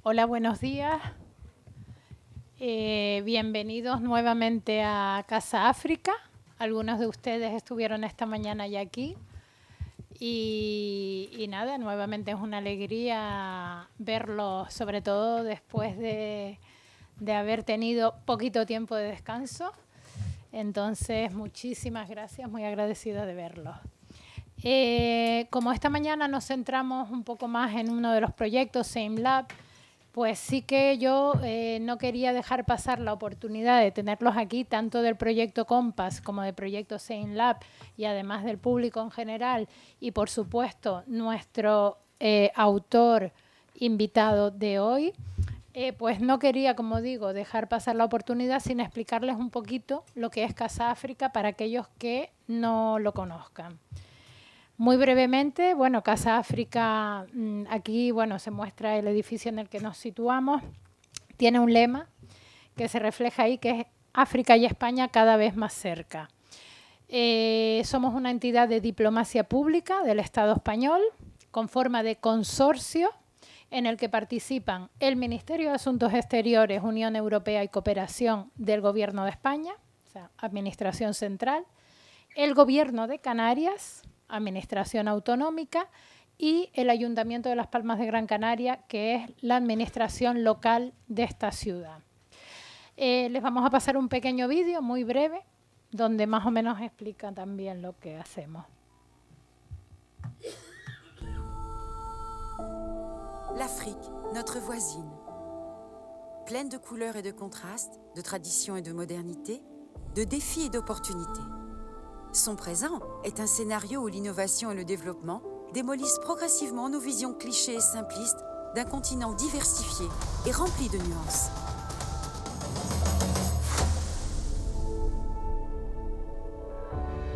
Hola, buenos días. Bienvenidos nuevamente a Casa África. Algunos de ustedes estuvieron esta mañana ya aquí. Y nada, nuevamente es una alegría verlos, sobre todo después de haber tenido poquito tiempo de descanso. Entonces, muchísimas gracias, muy agradecida de verlos. Como esta mañana nos centramos un poco más en uno de los proyectos, Same Lab, pues sí que yo no quería dejar pasar la oportunidad de tenerlos aquí, tanto del proyecto Compass como del proyecto Same Lab, y además del público en general, y por supuesto nuestro autor invitado de hoy. Pues no quería, como digo, dejar pasar la oportunidad sin explicarles un poquito lo que es Casa África para aquellos que no lo conozcan. Muy brevemente, bueno, Casa África, aquí bueno, se muestra el edificio en el que nos situamos. Tiene un lema que se refleja ahí, que es África y España cada vez más cerca. Somos una entidad de diplomacia pública del Estado español, con forma de consorcio, en el que participan el Ministerio de Asuntos Exteriores, Unión Europea y Cooperación del Gobierno de España, o sea, Administración Central, el Gobierno de Canarias, Administración Autonómica, y el Ayuntamiento de Las Palmas de Gran Canaria, que es la administración local de esta ciudad. Les vamos a pasar un pequeño vídeo muy breve, donde más o menos explica también lo que hacemos. L'Afrique, notre voisine. Pleine de couleurs et de contrastes, de traditions et de modernité, de défis et d'opportunités. Son présent est un scénario où l'innovation et le développement démolissent progressivement nos visions clichés et simplistes d'un continent diversifié et rempli de nuances.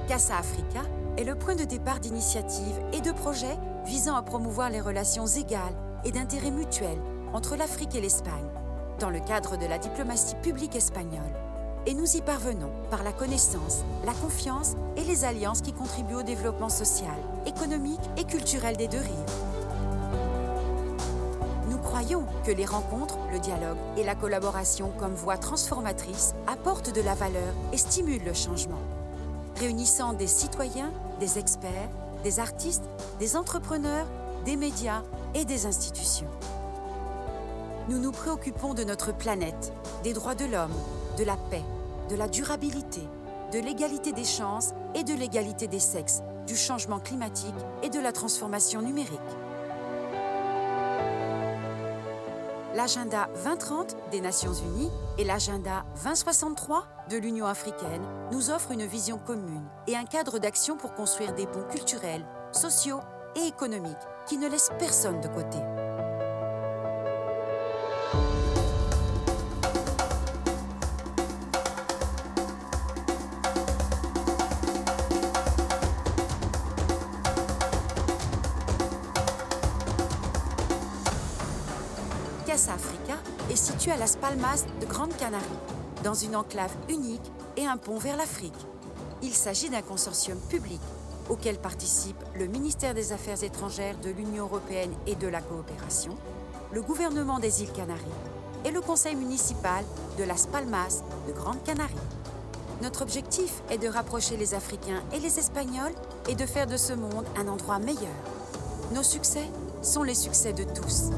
Casa Africa est le point de départ d'initiatives et de projets visant à promouvoir les relations égales et d'intérêt mutuel entre l'Afrique et l'Espagne, dans le cadre de la diplomatie publique espagnole. Et nous y parvenons par la connaissance, la confiance et les alliances qui contribuent au développement social, économique et culturel des deux rives. Nous croyons que les rencontres, le dialogue et la collaboration comme voie transformatrice apportent de la valeur et stimulent le changement, réunissant des citoyens, des experts, des artistes, des entrepreneurs, des médias et des institutions. Nous nous préoccupons de notre planète, des droits de l'homme, de la paix, de la durabilité, de l'égalité des chances et de l'égalité des sexes, du changement climatique et de la transformation numérique. L'agenda 2030 des Nations Unies et l'agenda 2063 de l'Union africaine nous offrent une vision commune et un cadre d'action pour construire des ponts culturels, sociaux et économiques qui ne laissent personne de côté. Casa Africa est située à Las Palmas de Grande Canarie, dans une enclave unique et un pont vers l'Afrique. Il s'agit d'un consortium public auquel participent le ministère des Affaires étrangères de l'Union européenne et de la coopération, le gouvernement des îles Canaries et le conseil municipal de Las Palmas de Grande Canarie. Notre objectif est de rapprocher les Africains et les Espagnols et de faire de ce monde un endroit meilleur. Nos succès sont les succès de tous.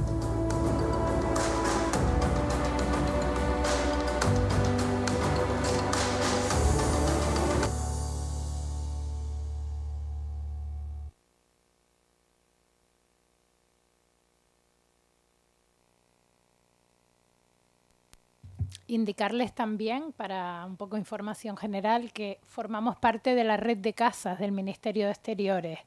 Indicarles también, para un poco de información general, que formamos parte de la red de casas del Ministerio de Exteriores.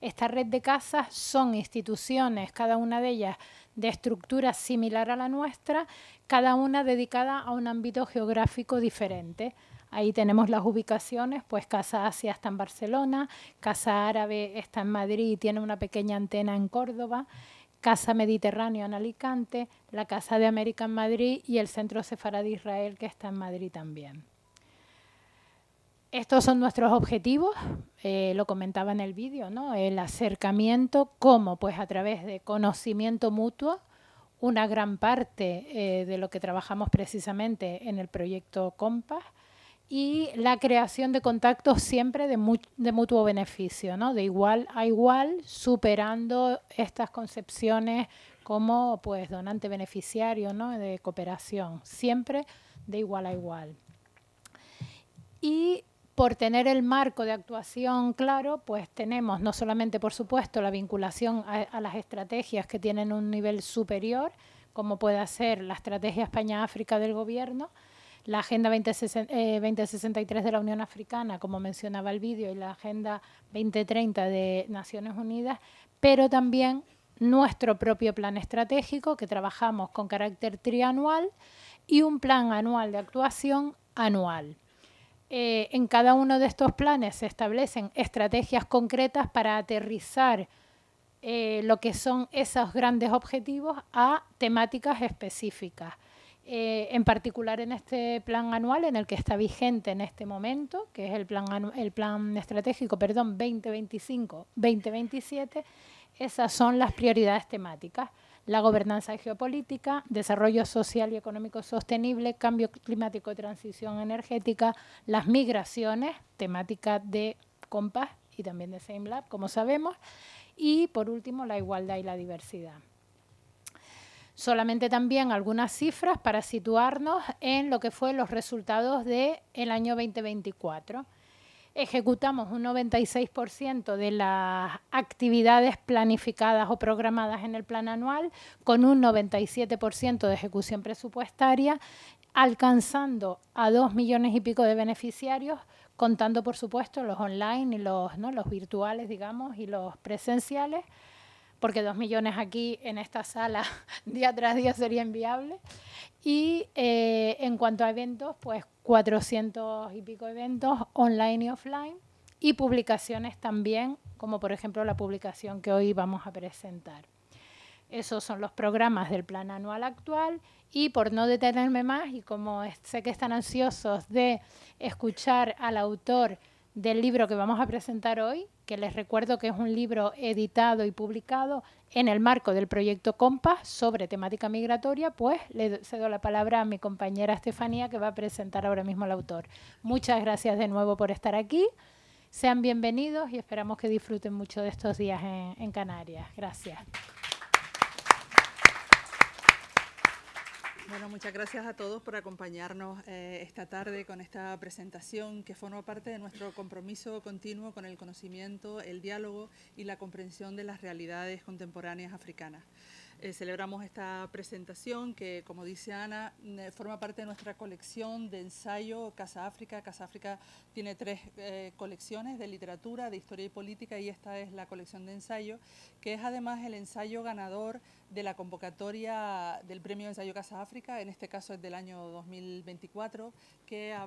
Esta red de casas son instituciones, cada una de ellas de estructura similar a la nuestra, cada una dedicada a un ámbito geográfico diferente. Ahí tenemos las ubicaciones, pues Casa Asia está en Barcelona, Casa Árabe está en Madrid y tiene una pequeña antena en Córdoba, Casa Mediterráneo en Alicante, la Casa de América en Madrid y el Centro Sefaradí Israel, que está en Madrid también. Estos son nuestros objetivos, lo comentaba en el vídeo, ¿no? El acercamiento, ¿cómo? Pues a través de conocimiento mutuo, una gran parte de lo que trabajamos precisamente en el proyecto Compass, y la creación de contactos siempre de mutuo beneficio, ¿no? De igual a igual, superando estas concepciones como pues donante beneficiario, ¿no? De cooperación, siempre de igual a igual. Y por tener el marco de actuación claro, pues tenemos no solamente, por supuesto, la vinculación a las estrategias que tienen un nivel superior, como puede ser la Estrategia España-África del Gobierno, la Agenda 2063 de la Unión Africana, como mencionaba el vídeo, y la Agenda 2030 de Naciones Unidas, pero también nuestro propio plan estratégico, que trabajamos con carácter trianual, y un plan anual de actuación anual. En cada uno de estos planes se establecen estrategias concretas para aterrizar lo que son esos grandes objetivos a temáticas específicas. En particular en este plan anual, en el que está vigente en este momento, que es el plan estratégico 2025-2027, esas son las prioridades temáticas: la gobernanza geopolítica, desarrollo social y económico sostenible, cambio climático y transición energética, las migraciones, temática de Compass y también de SameLab, como sabemos, y por último la igualdad y la diversidad. Solamente también algunas cifras para situarnos en lo que fue los resultados del año 2024. Ejecutamos un 96% de las actividades planificadas o programadas en el plan anual, con un 97% de ejecución presupuestaria, alcanzando a 2 millones y pico de beneficiarios, contando, por supuesto, los online y los virtuales, digamos, y los presenciales, porque 2 millones aquí en esta sala día tras día sería inviable. Y en cuanto a eventos, pues 400 y pico eventos online y offline, y publicaciones también, como por ejemplo la publicación que hoy vamos a presentar. Esos son los programas del plan anual actual, y por no detenerme más, y como sé que están ansiosos de escuchar al autor del libro que vamos a presentar hoy, que les recuerdo que es un libro editado y publicado en el marco del proyecto Compass sobre temática migratoria, pues le cedo la palabra a mi compañera Estefanía, que va a presentar ahora mismo al autor. Muchas gracias de nuevo por estar aquí. Sean bienvenidos y esperamos que disfruten mucho de estos días en Canarias. Gracias. Bueno, muchas gracias a todos por acompañarnos esta tarde con esta presentación que forma parte de nuestro compromiso continuo con el conocimiento, el diálogo y la comprensión de las realidades contemporáneas africanas. Celebramos esta presentación que, como dice Ana, forma parte de nuestra colección de ensayo Casa África. Casa África tiene 3 colecciones de literatura, de historia y política, y esta es la colección de ensayo, que es además el ensayo ganador de la convocatoria del Premio de Ensayo Casa África, en este caso es del año 2024, que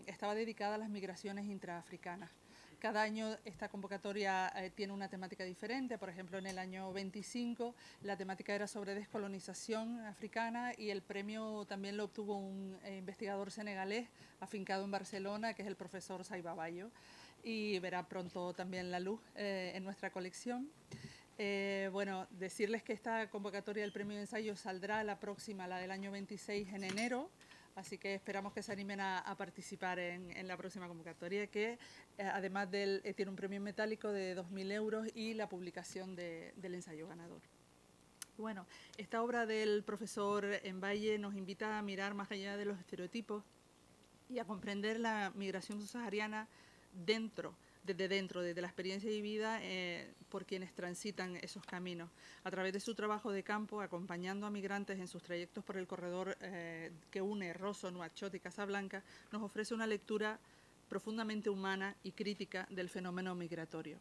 estaba dedicada a las migraciones intraafricanas. Cada año esta convocatoria tiene una temática diferente. Por ejemplo, en el año 25 la temática era sobre descolonización africana, y el premio también lo obtuvo un investigador senegalés afincado en Barcelona, que es el profesor Saiba Bayo, y verá pronto también la luz en nuestra colección. Bueno, decirles que esta convocatoria del premio de ensayo saldrá la próxima, la del año 26, en enero. Así que esperamos que se animen a participar en la próxima convocatoria, que además tiene un premio metálico de 2.000 euros y la publicación del ensayo ganador. Bueno, esta obra del profesor Mbaye nos invita a mirar más allá de los estereotipos y a comprender la migración subsahariana desde la experiencia vivida por quienes transitan esos caminos. A través de su trabajo de campo, acompañando a migrantes en sus trayectos por el corredor que une Rosso, Nuakchot y Casablanca, nos ofrece una lectura profundamente humana y crítica del fenómeno migratorio.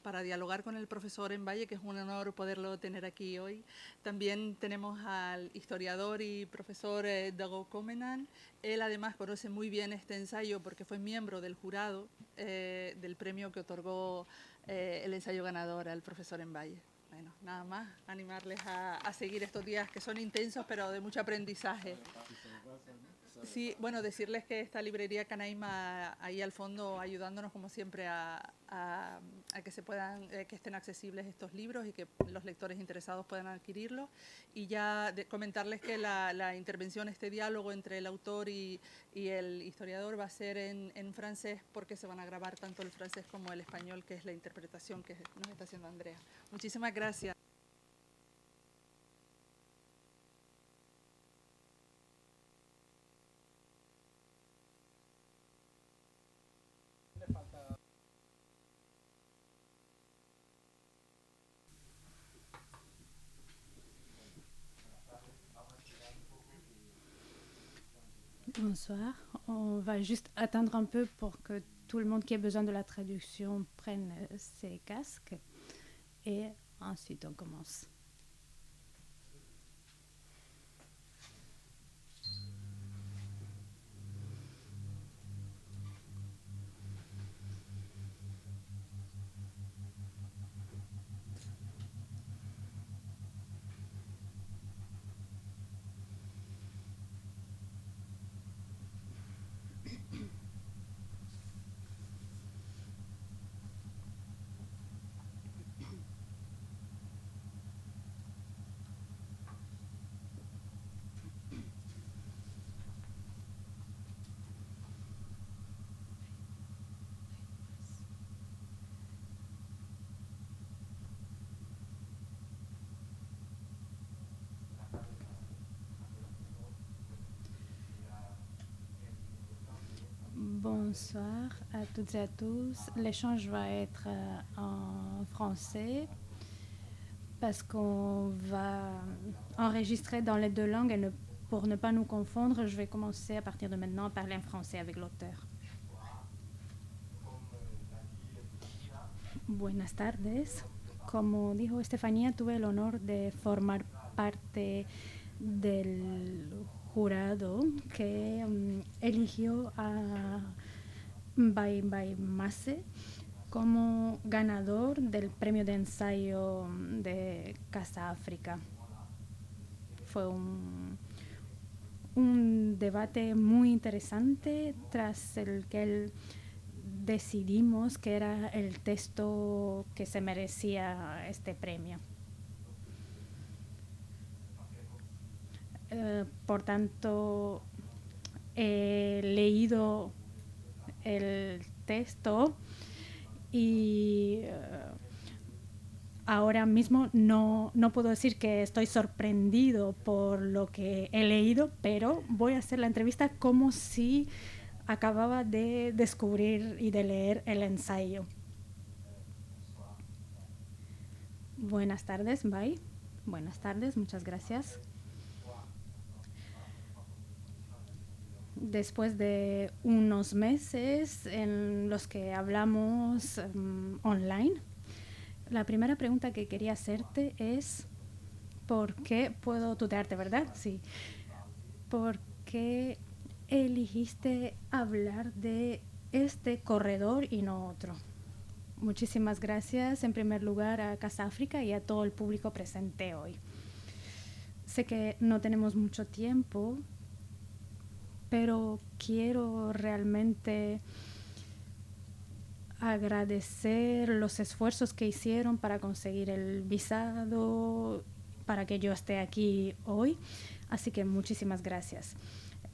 Para dialogar con el profesor Mbaye, que es un honor poderlo tener aquí hoy, también tenemos al historiador y profesor Dago Comenan. Él además conoce muy bien este ensayo porque fue miembro del jurado del premio que otorgó el ensayo ganador al profesor Mbaye. Bueno, nada más, animarles a seguir estos días que son intensos pero de mucho aprendizaje. Sí, bueno, decirles que esta librería Canaima ahí al fondo ayudándonos como siempre a que se puedan, que estén accesibles estos libros y que los lectores interesados puedan adquirirlos. Y ya comentarles que la intervención, este diálogo entre el autor y el historiador va a ser en francés, porque se van a grabar tanto el francés como el español, que es la interpretación que nos está haciendo Andrea. Muchísimas gracias. Bonsoir. On va juste attendre un peu pour que tout le monde qui a besoin de la traduction prenne ses casques. Et ensuite, on commence. Bonsoir à toutes et à tous. L'échange va être en français parce qu'on va enregistrer dans les deux langues et pour ne pas nous confondre, je vais commencer à partir de maintenant à parler en français avec l'auteur. Buenas tardes. Como dijo Estefanía, tuve el honor de formar parte del jurado que eligió a Bai Mase como ganador del premio de ensayo de Casa África. Fue un debate muy interesante tras el que decidimos que era el texto que se merecía este premio. Por tanto, he leído el texto y ahora mismo no puedo decir que estoy sorprendido por lo que he leído, pero voy a hacer la entrevista como si acababa de descubrir y de leer el ensayo. Buenas tardes, Bai. Buenas tardes, muchas gracias. Después de unos meses en los que hablamos online, la primera pregunta que quería hacerte es ¿por qué puedo tutearte, verdad? Sí. ¿Por qué elegiste hablar de este corredor y no otro? Muchísimas gracias en primer lugar a Casa África y a todo el público presente hoy. Sé que no tenemos mucho tiempo, pero quiero realmente agradecer los esfuerzos que hicieron para conseguir el visado, para que yo esté aquí hoy. Así que muchísimas gracias.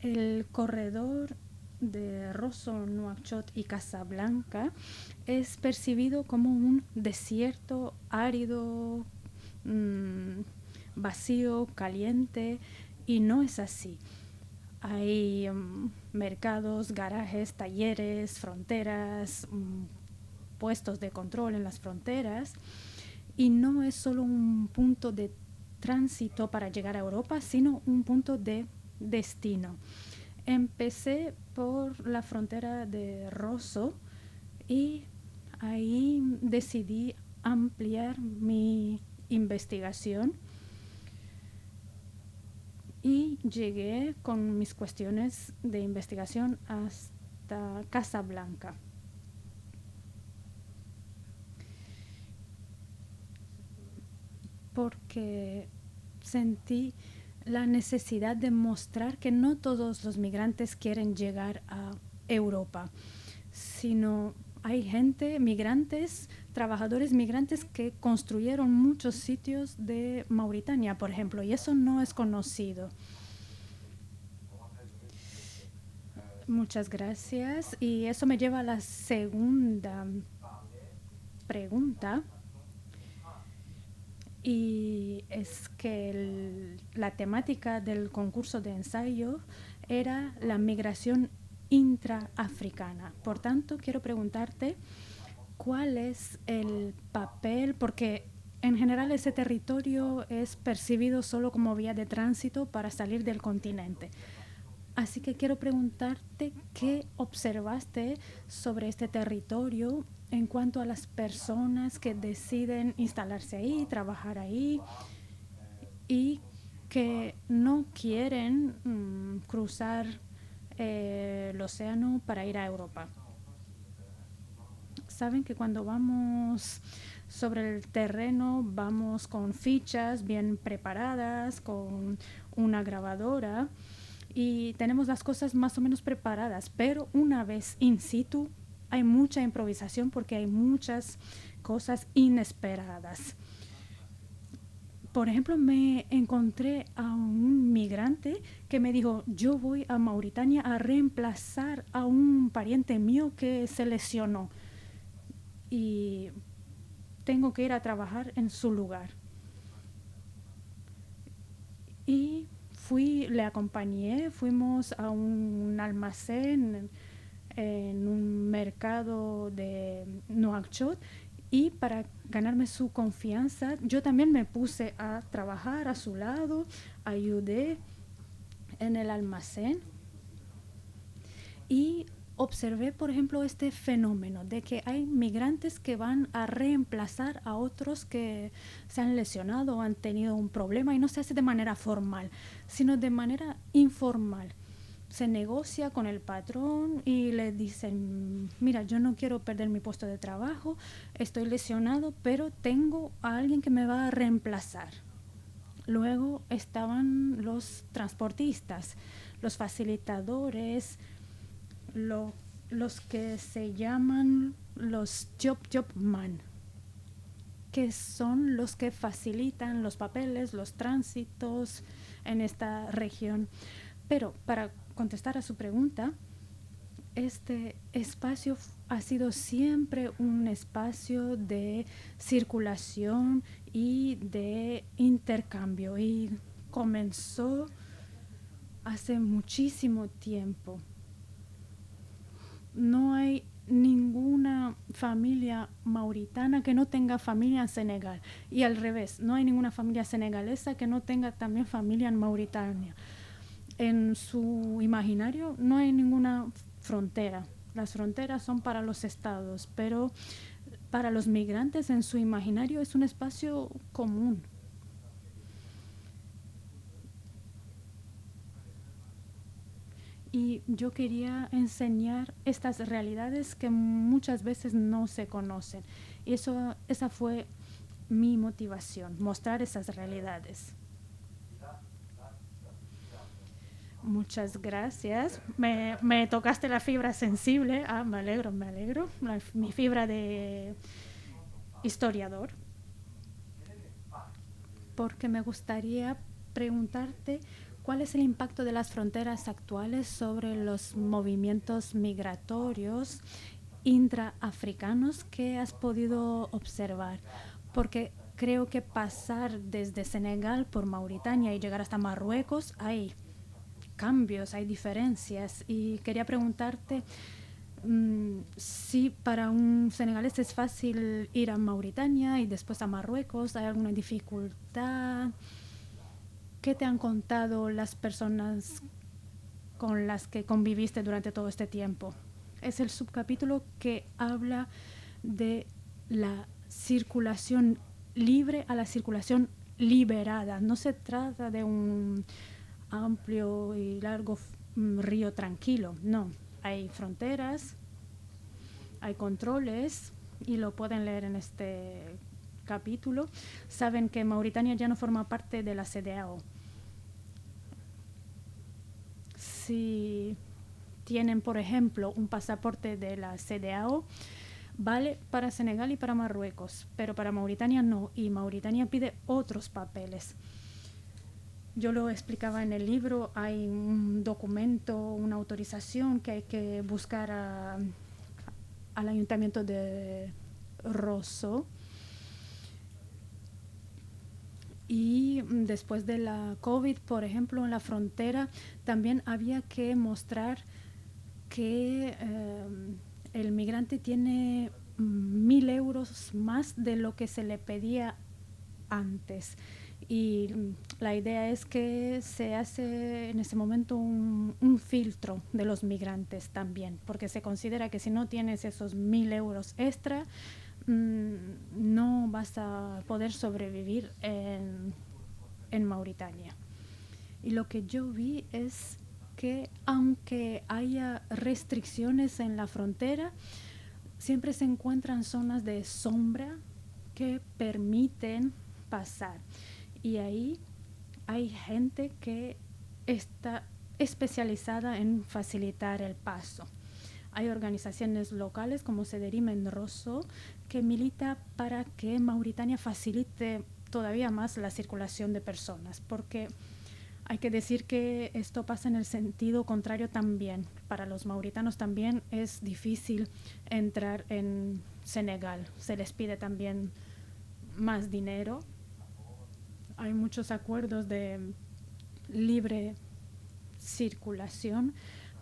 El corredor de Rosso, Nouakchott y Casablanca es percibido como un desierto árido, vacío, caliente, y no es así. Hay mercados, garajes, talleres, fronteras, puestos de control en las fronteras, y no es solo un punto de tránsito para llegar a Europa, sino un punto de destino. Empecé por la frontera de Rosso y ahí decidí ampliar mi investigación y llegué con mis cuestiones de investigación hasta Casablanca. Porque sentí la necesidad de mostrar que no todos los migrantes quieren llegar a Europa, sino hay gente, migrantes, trabajadores migrantes que construyeron muchos sitios de Mauritania, por ejemplo, y eso no es conocido. Muchas gracias. Y eso me lleva a la segunda pregunta. Y es que la temática del concurso de ensayo era la migración intraafricana. Por tanto, quiero preguntarte cuál es el papel, porque en general ese territorio es percibido solo como vía de tránsito para salir del continente. Así que quiero preguntarte qué observaste sobre este territorio en cuanto a las personas que deciden instalarse ahí, trabajar ahí y que no quieren cruzar el océano para ir a Europa. Saben que cuando vamos sobre el terreno vamos con fichas bien preparadas, con una grabadora y tenemos las cosas más o menos preparadas, pero una vez in situ hay mucha improvisación porque hay muchas cosas inesperadas. Por ejemplo, me encontré a un migrante que me dijo, yo voy a Mauritania a reemplazar a un pariente mío que se lesionó y tengo que ir a trabajar en su lugar. Y le acompañé, fuimos a un almacén en un mercado de Nouakchott y para ganarme su confianza, yo también me puse a trabajar a su lado, ayudé en el almacén y observé, por ejemplo, este fenómeno de que hay migrantes que van a reemplazar a otros que se han lesionado o han tenido un problema y no se hace de manera formal, sino de manera informal. Se negocia con el patrón y le dicen, mira, yo no quiero perder mi puesto de trabajo, estoy lesionado, pero tengo a alguien que me va a reemplazar. Luego estaban los transportistas, los facilitadores, los que se llaman los job man, que son los que facilitan los papeles, los tránsitos en esta región. Pero para contestar a su pregunta, este espacio ha sido siempre un espacio de circulación y de intercambio y comenzó hace muchísimo tiempo. No hay ninguna familia mauritana que no tenga familia en Senegal y al revés, no hay ninguna familia senegalesa que no tenga también familia en Mauritania. En su imaginario no hay ninguna frontera. Las fronteras son para los estados, pero para los migrantes en su imaginario es un espacio común. Y yo quería enseñar estas realidades que muchas veces no se conocen. Y esa fue mi motivación, mostrar esas realidades. Muchas gracias. Me tocaste la fibra sensible. Me alegro. Mi fibra de historiador. Porque me gustaría preguntarte cuál es el impacto de las fronteras actuales sobre los movimientos migratorios intraafricanos que has podido observar. Porque creo que pasar desde Senegal por Mauritania y llegar hasta Marruecos hay cambios, hay diferencias y quería preguntarte si para un senegalés es fácil ir a Mauritania y después a Marruecos, ¿hay alguna dificultad? ¿Qué te han contado las personas con las que conviviste durante todo este tiempo? Es el subcapítulo que habla de la circulación libre a la circulación liberada. No se trata de un amplio y largo río tranquilo, no. Hay fronteras, hay controles y lo pueden leer en este capítulo. Saben que Mauritania ya no forma parte de la CEDEAO si tienen, por ejemplo, un pasaporte de la CEDEAO, vale para Senegal y para Marruecos, pero para Mauritania no, y Mauritania pide otros papeles. Yo lo explicaba en el libro, hay un documento, una autorización que hay que buscar al ayuntamiento de Rosso. Y después de la COVID, por ejemplo, en la frontera también había que mostrar que el migrante tiene 1.000 euros más de lo que se le pedía antes. Y la idea es que se hace en ese momento un filtro de los migrantes también, porque se considera que si no tienes esos 1.000 euros extra, no vas a poder sobrevivir en Mauritania. Y lo que yo vi es que aunque haya restricciones en la frontera, siempre se encuentran zonas de sombra que permiten pasar. Y ahí hay gente que está especializada en facilitar el paso. Hay organizaciones locales como Sederim en Rosso que milita para que Mauritania facilite todavía más la circulación de personas, porque hay que decir que esto pasa en el sentido contrario también. Para los mauritanos también es difícil entrar en Senegal. Se les pide también más dinero. Hay muchos acuerdos de libre circulación,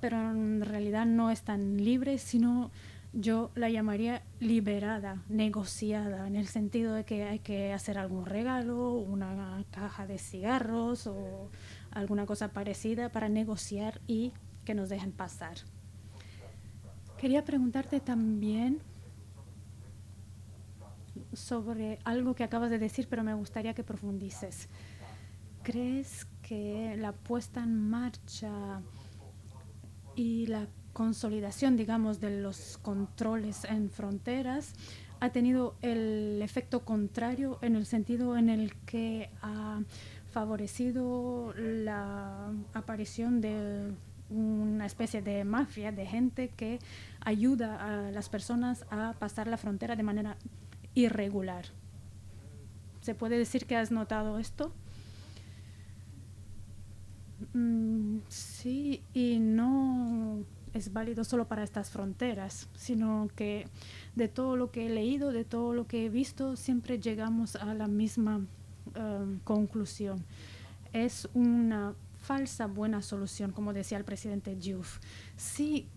pero en realidad no es tan libre, sino yo la llamaría liberada, negociada, en el sentido de que hay que hacer algún regalo, una caja de cigarros o alguna cosa parecida para negociar y que nos dejen pasar. Quería preguntarte también sobre algo que acabas de decir, pero me gustaría que profundices. ¿Crees que la puesta en marcha y la consolidación, digamos, de los controles en fronteras ha tenido el efecto contrario en el sentido en el que ha favorecido la aparición de una especie de mafia de gente que ayuda a las personas a pasar la frontera de manera irregular? ¿Se puede decir que has notado esto? Sí, y no es válido solo para estas fronteras, sino que de todo lo que he leído, de todo lo que he visto, siempre llegamos a la misma conclusión. Es una falsa buena solución, como decía el presidente Diouf. Si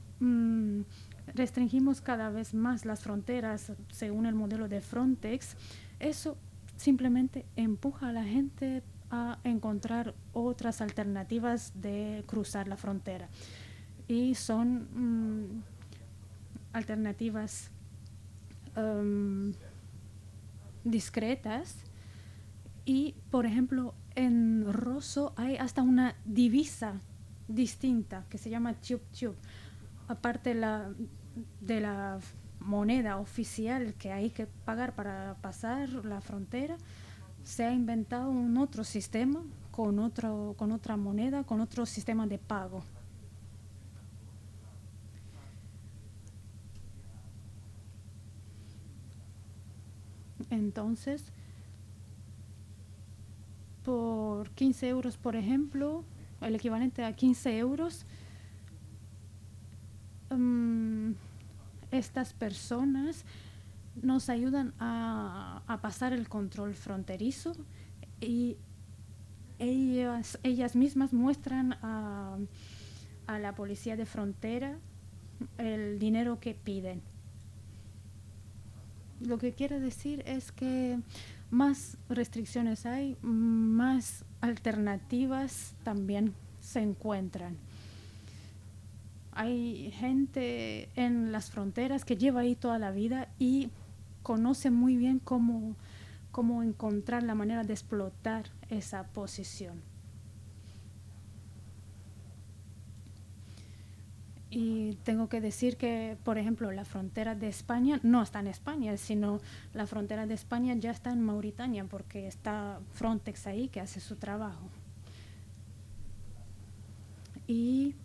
restringimos cada vez más las fronteras según el modelo de Frontex, eso simplemente empuja a la gente a encontrar otras alternativas de cruzar la frontera. Y son alternativas discretas. Y, por ejemplo, en Rosso hay hasta una divisa distinta que se llama Tube Tube. Aparte de la moneda oficial que hay que pagar para pasar la frontera, se ha inventado un otro sistema con otra moneda, con otro sistema de pago. Entonces, por 15 euros, por ejemplo, el equivalente a 15 euros, estas personas nos ayudan a pasar el control fronterizo y ellas mismas muestran a la policía de frontera el dinero que piden. Lo que quiero decir es que más restricciones hay, más alternativas también se encuentran. Hay gente en las fronteras que lleva ahí toda la vida y conoce muy bien cómo encontrar la manera de explotar esa posición. Y tengo que decir que, por ejemplo, la frontera de España no está en España, sino la frontera de España ya está en Mauritania, porque está Frontex ahí que hace su trabajo. y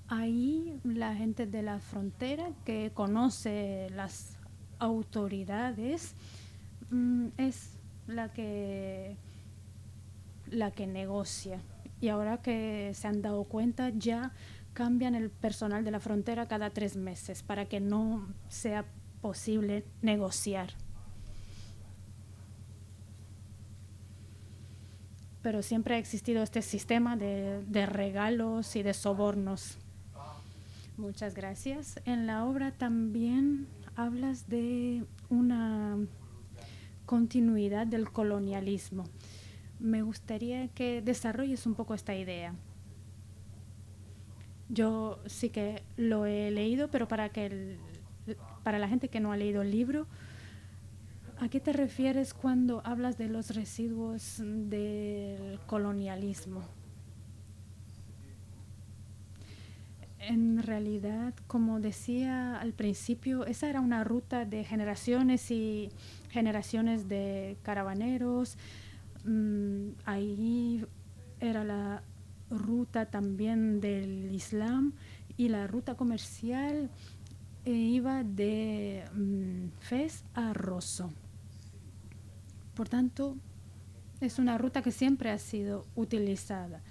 ahí la gente de la frontera que conoce las autoridades es la que negocia. Y ahora que se han dado cuenta, ya cambian el personal de la frontera cada 3 meses para que no sea posible negociar. Pero siempre ha existido este sistema de regalos y de sobornos. Muchas gracias. En la obra también hablas de una continuidad del colonialismo. Me gustaría que desarrolles un poco esta idea. Yo sí que lo he leído, pero para la gente que no ha leído el libro, ¿a qué te refieres cuando hablas de los residuos del colonialismo? En realidad, como decía al principio, esa era una ruta de generaciones y generaciones de caravaneros. Ahí era la ruta también del Islam, y la ruta comercial iba de Fez a Rosso. Por tanto, es una ruta que siempre ha sido utilizada,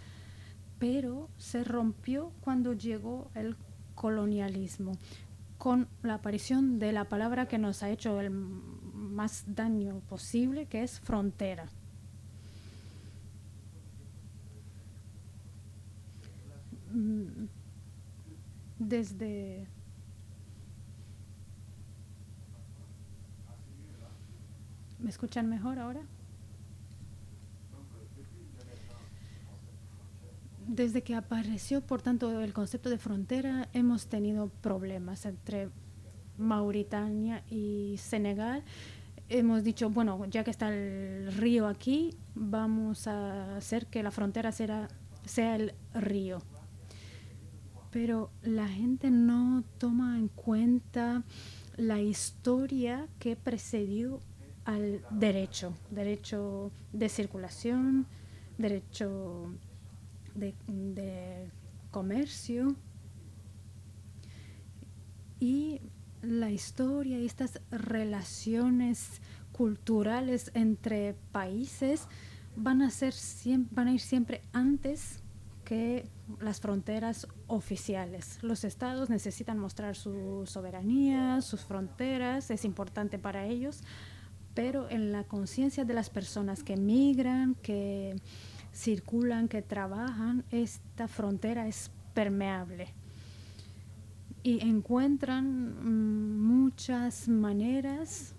pero se rompió cuando llegó el colonialismo, con la aparición de la palabra que nos ha hecho el más daño posible, que es frontera. ¿Me escuchan mejor ahora? Desde que apareció, por tanto, el concepto de frontera, hemos tenido problemas entre Mauritania y Senegal. Hemos dicho, bueno, ya que está el río aquí, vamos a hacer que la frontera sea el río. Pero la gente no toma en cuenta la historia que precedió al derecho de circulación, derecho de comercio, y la historia y estas relaciones culturales entre países van a ir siempre antes que las fronteras oficiales. Los estados necesitan mostrar su soberanía, sus fronteras, es importante para ellos, pero en la conciencia de las personas que migran, que circulan, que trabajan, esta frontera es permeable y encuentran muchas maneras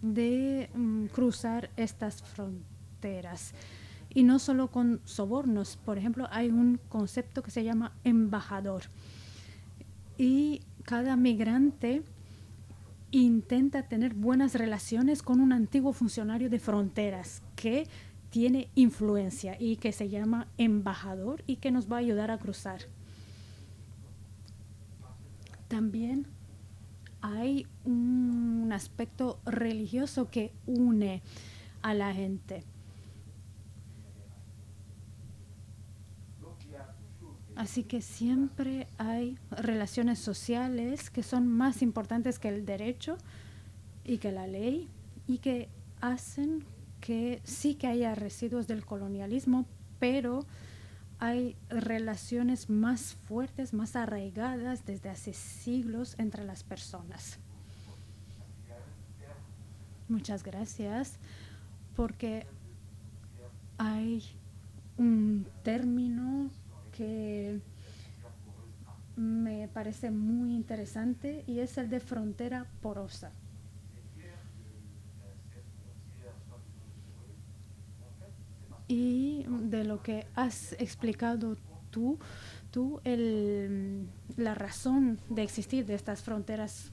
de cruzar estas fronteras. Y no solo con sobornos. Por ejemplo, hay un concepto que se llama embajador. Y cada migrante intenta tener buenas relaciones con un antiguo funcionario de fronteras que tiene influencia y que se llama embajador y que nos va a ayudar a cruzar. También hay un aspecto religioso que une a la gente. Así que siempre hay relaciones sociales que son más importantes que el derecho y que la ley, y que hacen que sí que haya residuos del colonialismo, pero hay relaciones más fuertes, más arraigadas desde hace siglos entre las personas. Muchas gracias, porque hay un término que me parece muy interesante y es el de frontera porosa. Y de lo que has explicado tú, la razón de existir de estas fronteras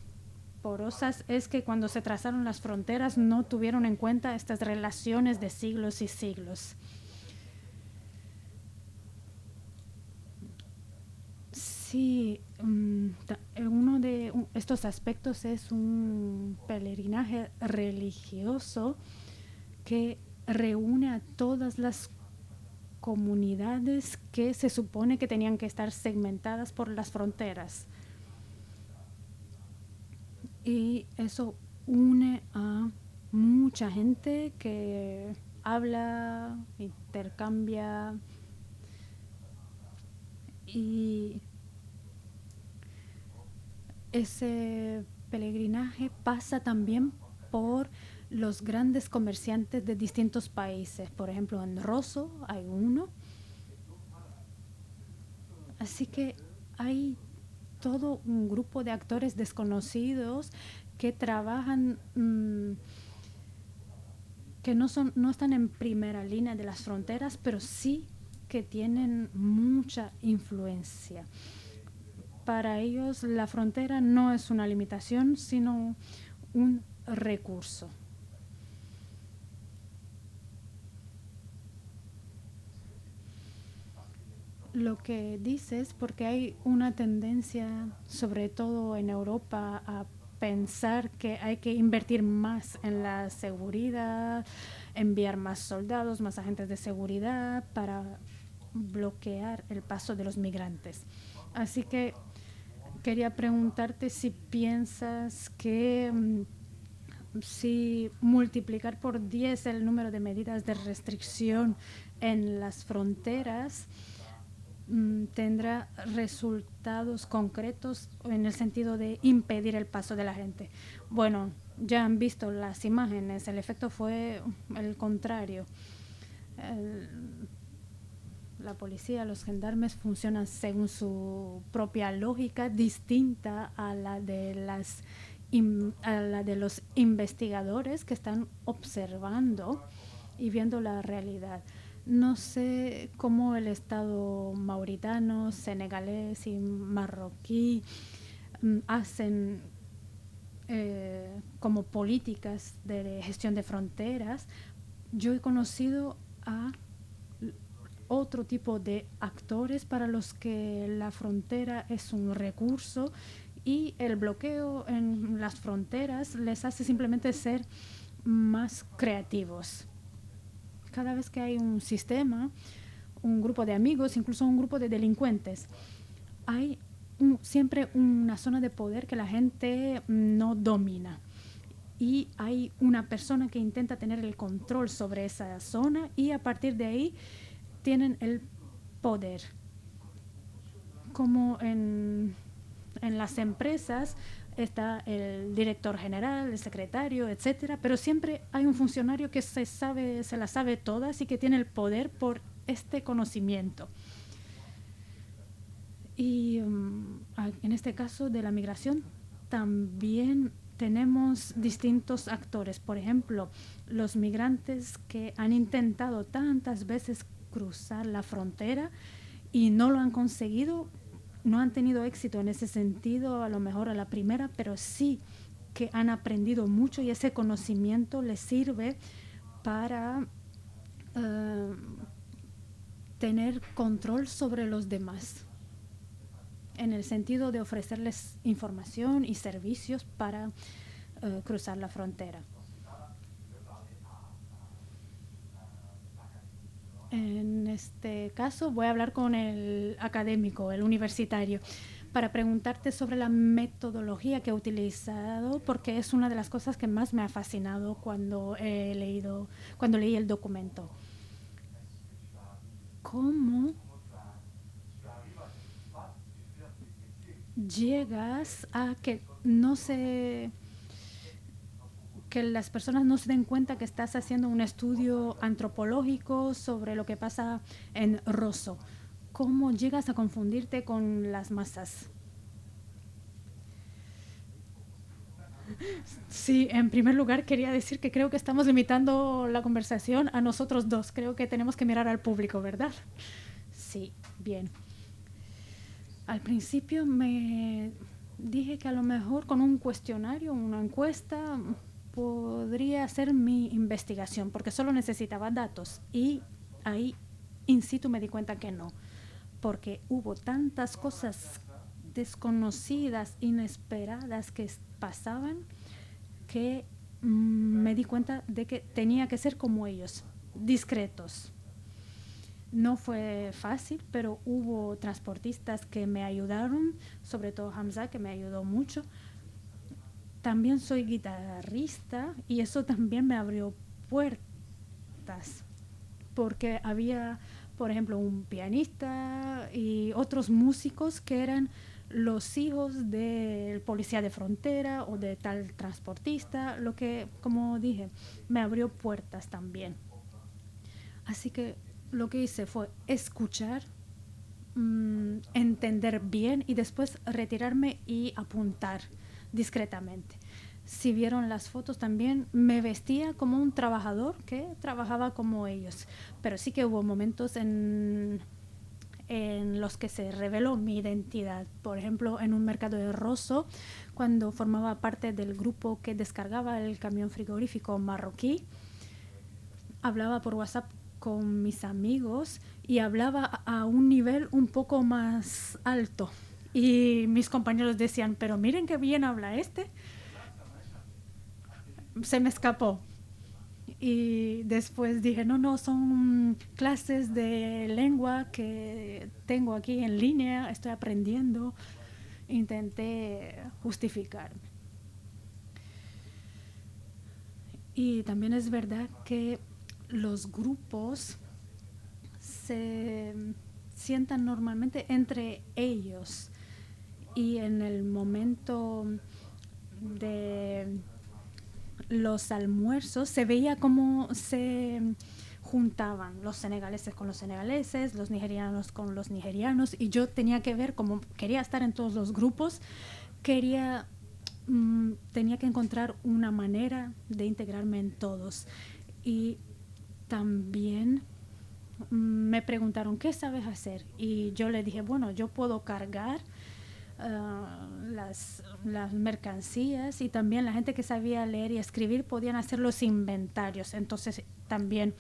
porosas es que cuando se trazaron las fronteras no tuvieron en cuenta estas relaciones de siglos y siglos. Sí, uno de estos aspectos es un peregrinaje religioso que reúne a todas las comunidades que se supone que tenían que estar segmentadas por las fronteras. Y eso une a mucha gente que habla, intercambia, y ese peregrinaje pasa también por los grandes comerciantes de distintos países. Por ejemplo, en Rosso hay uno. Así que hay todo un grupo de actores desconocidos que trabajan, que no están en primera línea de las fronteras, pero sí que tienen mucha influencia. Para ellos la frontera no es una limitación, sino un recurso. Lo que dices, porque hay una tendencia, sobre todo en Europa, a pensar que hay que invertir más en la seguridad, enviar más soldados, más agentes de seguridad para bloquear el paso de los migrantes. Así que quería preguntarte si piensas que si multiplicar por 10 el número de medidas de restricción en las fronteras tendrá resultados concretos en el sentido de impedir el paso de la gente. Bueno, ya han visto las imágenes, el efecto fue el contrario. La policía, los gendarmes funcionan según su propia lógica, distinta a la de los investigadores que están observando y viendo la realidad. No sé cómo el Estado mauritano, senegalés y marroquí hacen como políticas de gestión de fronteras. Yo he conocido a otro tipo de actores para los que la frontera es un recurso y el bloqueo en las fronteras les hace simplemente ser más creativos. Cada vez que hay un sistema, un grupo de amigos, incluso un grupo de delincuentes, hay siempre una zona de poder que la gente no domina. Y hay una persona que intenta tener el control sobre esa zona y a partir de ahí tienen el poder. Como en las empresas está el director general, el secretario, etcétera, pero siempre hay un funcionario que se la sabe todas y que tiene el poder por este conocimiento. Y en este caso de la migración también tenemos distintos actores. Por ejemplo, los migrantes que han intentado tantas veces cruzar la frontera y no lo han conseguido, no han tenido éxito en ese sentido, a lo mejor a la primera, pero sí que han aprendido mucho y ese conocimiento les sirve para tener control sobre los demás, en el sentido de ofrecerles información y servicios para cruzar la frontera. En este caso voy a hablar con el académico, el universitario, para preguntarte sobre la metodología que he utilizado, porque es una de las cosas que más me ha fascinado cuando leí el documento. ¿Cómo llegas a que las personas no se den cuenta que estás haciendo un estudio antropológico sobre lo que pasa en Rosso? ¿Cómo llegas a confundirte con las masas? Sí, en primer lugar quería decir que creo que estamos limitando la conversación a nosotros dos. Creo que tenemos que mirar al público, ¿verdad? Sí, bien. Al principio me dije que a lo mejor con un cuestionario, una encuesta, podría hacer mi investigación, porque solo necesitaba datos. Y ahí, in situ, me di cuenta que no, porque hubo tantas cosas desconocidas, inesperadas que pasaban, que me di cuenta de que tenía que ser como ellos, discretos. No fue fácil, pero hubo transportistas que me ayudaron, sobre todo Hamza, que me ayudó mucho. También soy guitarrista y eso también me abrió puertas, porque había, por ejemplo, un pianista y otros músicos que eran los hijos del policía de frontera o de tal transportista, lo que, como dije, me abrió puertas también. Así que lo que hice fue escuchar, entender bien y después retirarme y apuntar discretamente. Si vieron las fotos también, me vestía como un trabajador que trabajaba como ellos, pero sí que hubo momentos en los que se reveló mi identidad. Por ejemplo, en un mercado de Rosso, cuando formaba parte del grupo que descargaba el camión frigorífico marroquí, hablaba por WhatsApp con mis amigos y hablaba a un nivel un poco más alto. Y mis compañeros decían, pero miren qué bien habla este. Se me escapó. Y después dije, no, son clases de lengua que tengo aquí en línea, estoy aprendiendo. Intenté justificarme. Y también es verdad que los grupos se sientan normalmente entre ellos y en el momento de los almuerzos se veía cómo se juntaban los senegaleses con los senegaleses, los nigerianos con los nigerianos, y yo tenía que ver, como quería estar en todos los grupos, tenía que encontrar una manera de integrarme en todos. Y también me preguntaron, ¿qué sabes hacer? Y yo le dije, bueno, yo puedo cargar las mercancías, y también la gente que sabía leer y escribir podían hacer los inventarios. Entonces también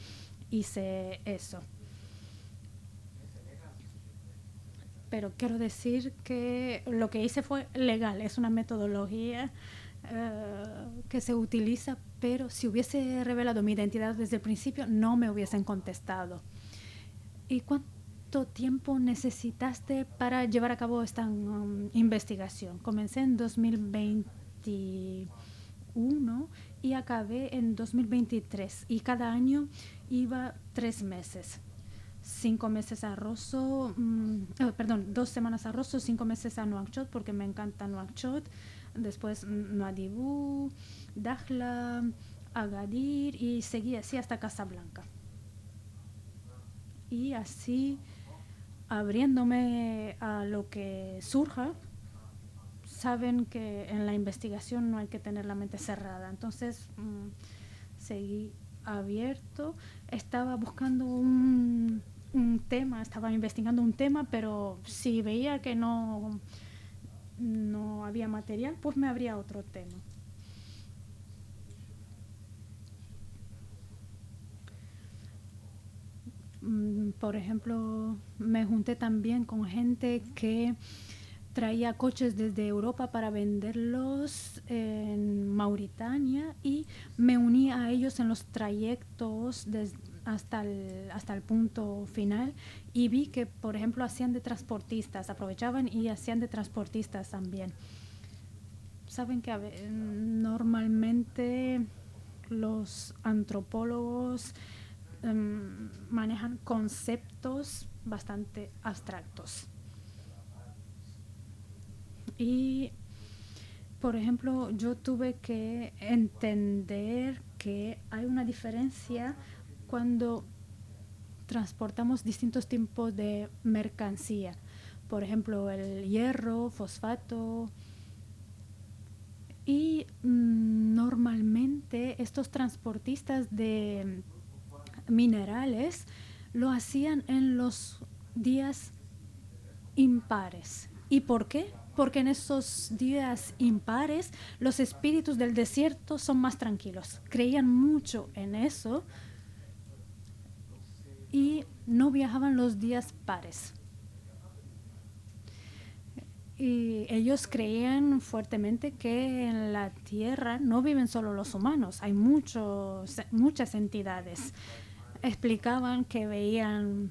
hice eso. Pero quiero decir que lo que hice fue legal, es una metodología que se utiliza, pero si hubiese revelado mi identidad desde el principio no me hubiesen contestado. ¿Y cuánto tiempo necesitaste para llevar a cabo esta investigación? Comencé en 2021 y acabé en 2023, y cada año iba 3 meses. 5 meses a Rosso, 2 semanas a Rosso, 5 meses a Nouakchott, porque me encanta Nouakchott. Después Nouadhibou, Dakhla, Agadir, y seguí así hasta Casablanca. Y así, abriéndome a lo que surja. Saben que en la investigación no hay que tener la mente cerrada. Entonces, seguí abierto. Estaba buscando un tema, estaba investigando un tema, pero si veía que no había material, pues me abría otro tema. Por ejemplo, me junté también con gente que traía coches desde Europa para venderlos en Mauritania, y me uní a ellos en los trayectos hasta el punto final, y vi que, por ejemplo, hacían de transportistas, aprovechaban y hacían de transportistas también. Saben que normalmente los antropólogos manejan conceptos bastante abstractos. Y, por ejemplo, yo tuve que entender que hay una diferencia cuando transportamos distintos tipos de mercancía. Por ejemplo, el hierro, fosfato. Y normalmente estos transportistas de minerales lo hacían en los días impares. ¿Y por qué? Porque en esos días impares los espíritus del desierto son más tranquilos. Creían mucho en eso y no viajaban los días pares. Y ellos creían fuertemente que en la Tierra no viven solo los humanos, hay muchas entidades. Explicaban que veían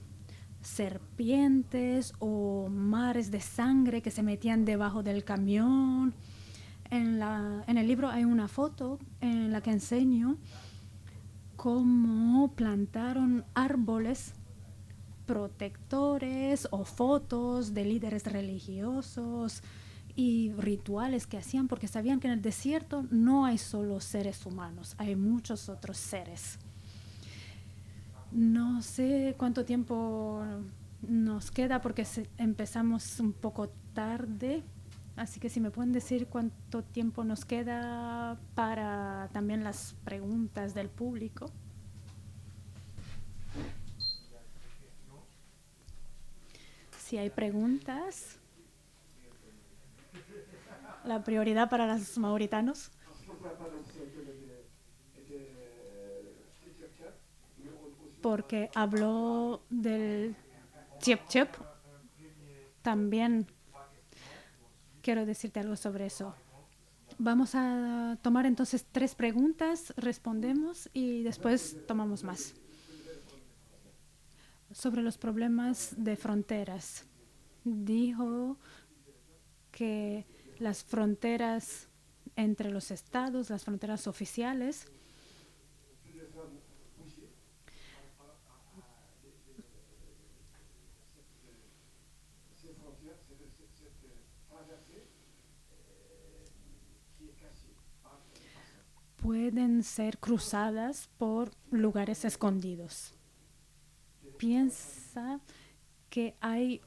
serpientes o mares de sangre que se metían debajo del camión. En el libro hay una foto en la que enseño cómo plantaron árboles protectores o fotos de líderes religiosos y rituales que hacían porque sabían que en el desierto no hay solo seres humanos, hay muchos otros seres. No sé cuánto tiempo nos queda porque empezamos un poco tarde, así que si me pueden decir cuánto tiempo nos queda para también las preguntas del público. Si hay preguntas, la prioridad para los mauritanos. Porque habló del Chiep Chiep. También quiero decirte algo sobre eso. Vamos a tomar entonces 3 preguntas, respondemos y después tomamos más. Sobre los problemas de fronteras. Dijo que las fronteras entre los estados, las fronteras oficiales, pueden ser cruzadas por lugares escondidos. Piensa que hay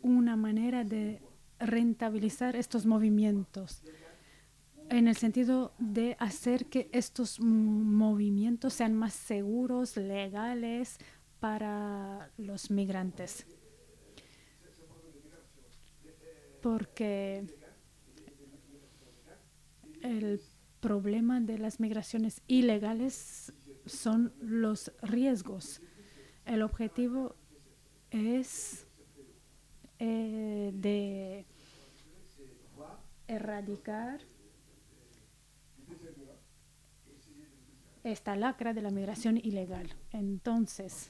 una manera de rentabilizar estos movimientos en el sentido de hacer que estos movimientos sean más seguros, legales para los migrantes. Porque el problema de las migraciones ilegales son los riesgos. El objetivo es de erradicar esta lacra de la migración ilegal. Entonces,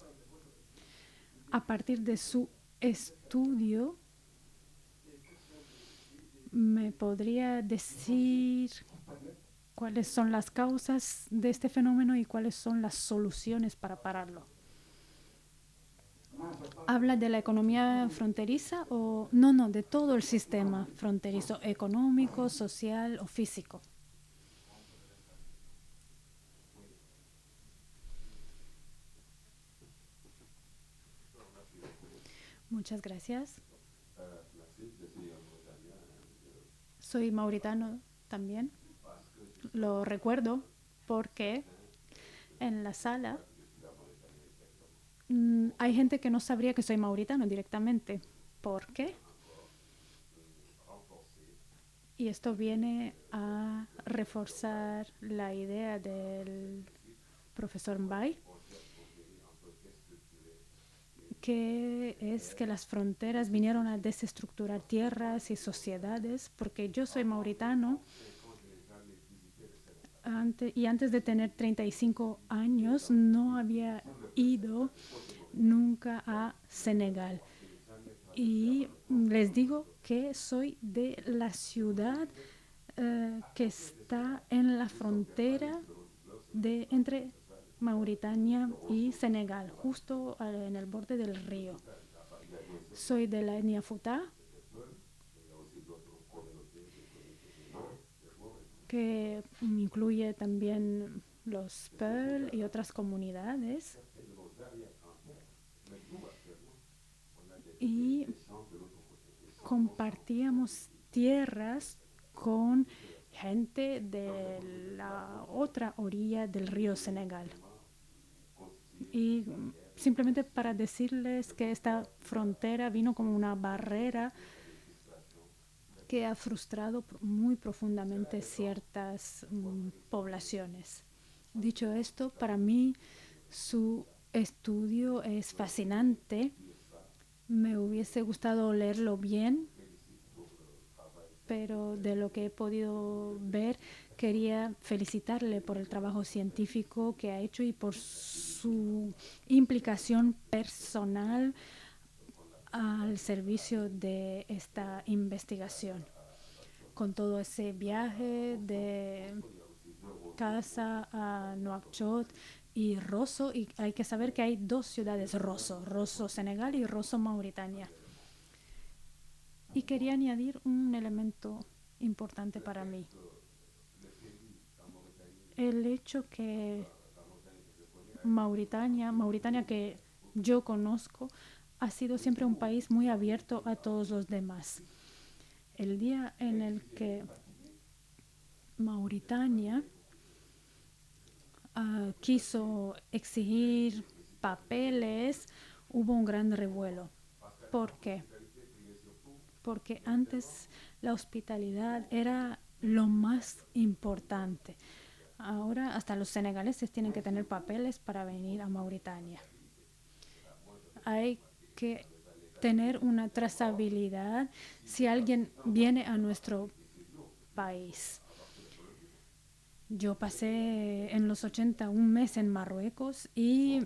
a partir de su estudio, ¿me podría decir cuáles son las causas de este fenómeno y cuáles son las soluciones para pararlo? ¿Habla de la economía fronteriza o no, de todo el sistema fronterizo, económico, social o físico? Muchas gracias. Soy mauritano también. Lo recuerdo porque en la sala hay gente que no sabría que soy mauritano directamente. ¿Por qué? Y esto viene a reforzar la idea del profesor Mbaye, que es que las fronteras vinieron a desestructurar tierras y sociedades, porque yo soy mauritano y antes de tener 35 años no había ido nunca a Senegal. Y les digo que soy de la ciudad que está en la frontera entre Mauritania y Senegal, justo en el borde del río. Soy de la etnia Fouta, que incluye también los Peul y otras comunidades. Y compartíamos tierras con gente de la otra orilla del río Senegal. Y simplemente para decirles que esta frontera vino como una barrera que ha frustrado muy profundamente ciertas poblaciones. Dicho esto, para mí su estudio es fascinante. Me hubiese gustado leerlo bien, pero de lo que he podido ver, quería felicitarle por el trabajo científico que ha hecho y por su implicación personal al servicio de esta investigación. Con todo ese viaje de Casa a Nouakchott y Rosso, y hay que saber que hay dos ciudades Rosso Senegal y Rosso Mauritania. Y quería añadir un elemento importante para mí. El hecho que Mauritania que yo conozco, ha sido siempre un país muy abierto a todos los demás. El día en el que Mauritania quiso exigir papeles, hubo un gran revuelo. ¿Por qué? Porque antes la hospitalidad era lo más importante. Ahora hasta los senegaleses tienen que tener papeles para venir a Mauritania. Hay que tener una trazabilidad si alguien viene a nuestro país. Yo pasé en los 80 un mes en Marruecos y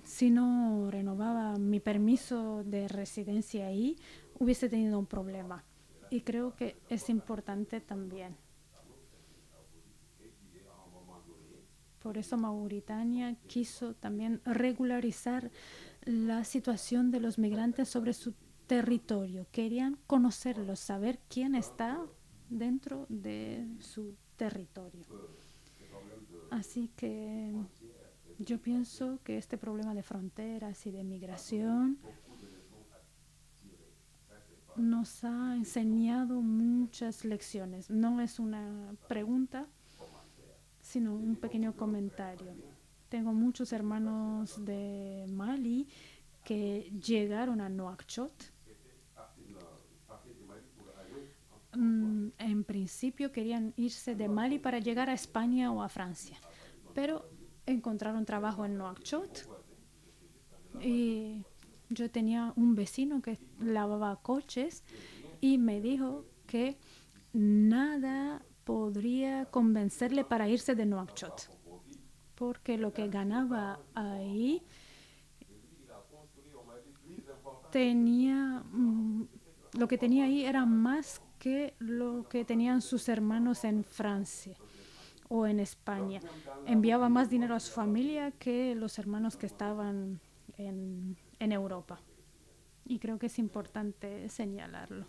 si no renovaba mi permiso de residencia ahí, hubiese tenido un problema. Y creo que es importante también. Por eso Mauritania quiso también regularizar la situación de los migrantes sobre su territorio. Querían conocerlos, saber quién está dentro de su territorio. Así que yo pienso que este problema de fronteras y de migración nos ha enseñado muchas lecciones. No es una pregunta, sino un pequeño comentario. Tengo muchos hermanos de Mali que llegaron a Nouakchott. En principio querían irse de Mali para llegar a España o a Francia, pero encontraron trabajo en Nouakchott y yo tenía un vecino que lavaba coches y me dijo que nada podría convencerle para irse de Nouakchott, porque lo que ganaba ahí lo que tenía ahí era más que lo que tenían sus hermanos en Francia o en España. Enviaba más dinero a su familia que los hermanos que estaban en Europa. Y creo que es importante señalarlo.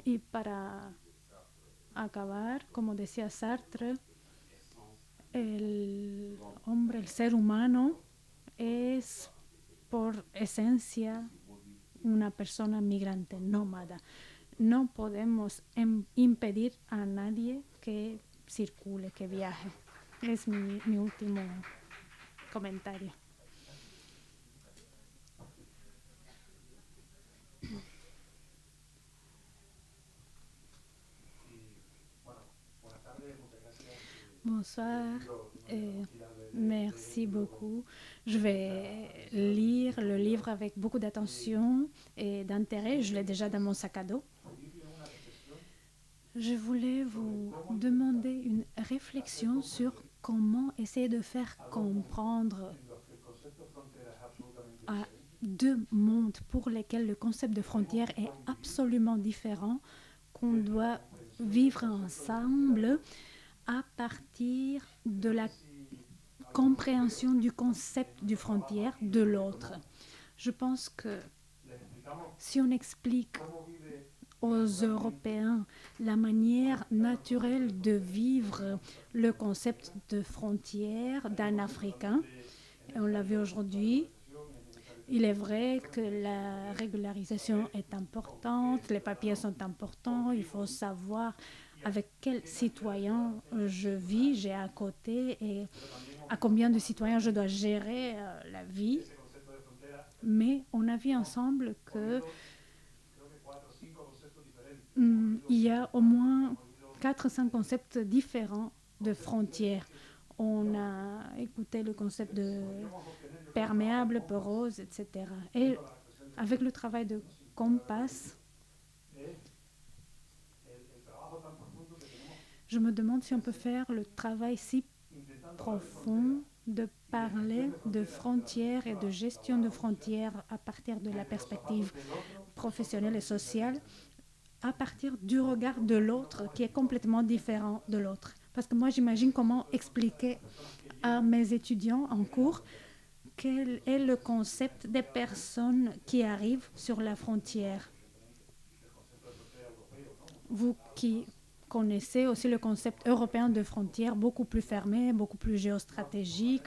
Y para acabar, como decía Sartre, el hombre, el ser humano, es por esencia una persona migrante, nómada. No podemos impedir a nadie que circule, que viaje. Es mi último comentario. Bonsoir, merci beaucoup. Je vais lire le livre avec beaucoup d'attention et d'intérêt. Je l'ai déjà dans mon sac à dos. Je voulais vous demander une réflexion sur comment essayer de faire comprendre à deux mondes pour lesquels le concept de frontière est absolument différent, qu'on doit vivre ensemble à partir de la compréhension du concept de frontière de l'autre. Je pense que si on explique aux Européens la manière naturelle de vivre le concept de frontière d'un Africain, et on l'a vu aujourd'hui, il est vrai que la régularisation est importante, les papiers sont importants, il faut savoir avec quel citoyen je vis, j'ai à côté et à combien de citoyens je dois gérer la vie. Mais on a vu ensemble que il y a au moins 4 ou 5 concepts différents de frontières. On a écouté le concept de perméable, porose, etc. Et avec le travail de Compass, je me demande si on peut faire le travail si profond de parler de frontières et de gestion de frontières à partir de la perspective professionnelle et sociale, à partir du regard de l'autre qui est complètement différent de l'autre. Parce que moi, j'imagine comment expliquer à mes étudiants en cours quel est le concept des personnes qui arrivent sur la frontière. Vous qui connaissez aussi le concept européen de frontière, beaucoup plus fermé, beaucoup plus géostratégique.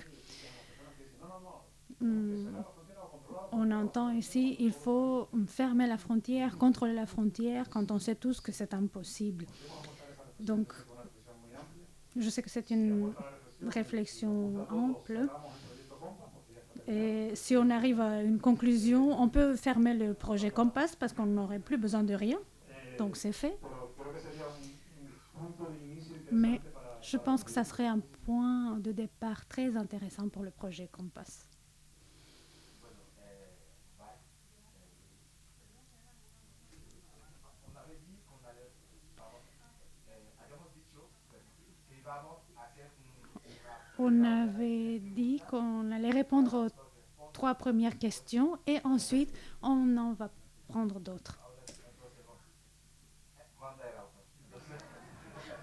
On entend ici, il faut fermer la frontière, contrôler la frontière, quand on sait tous que c'est impossible. Donc, je sais que c'est une réflexion ample. Et si on arrive à une conclusion, on peut fermer le projet Compass parce qu'on n'aurait plus besoin de rien. Donc, c'est fait. Mais je pense que ça serait un point de départ très intéressant pour le projet Compass. On avait dit qu'on allait répondre aux 3 premières questions et ensuite on en va prendre d'autres.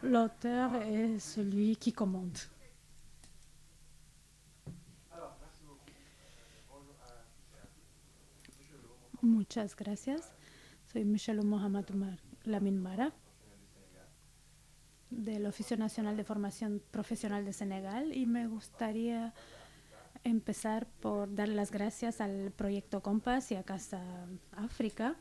L'auteur est celui qui commande. Muchas gracias. Soy Michelle Mohamed Lamine Mara, del Oficio Nacional de Formación Profesional de Senegal, y me gustaría empezar por dar las gracias al proyecto Compass y a Casa África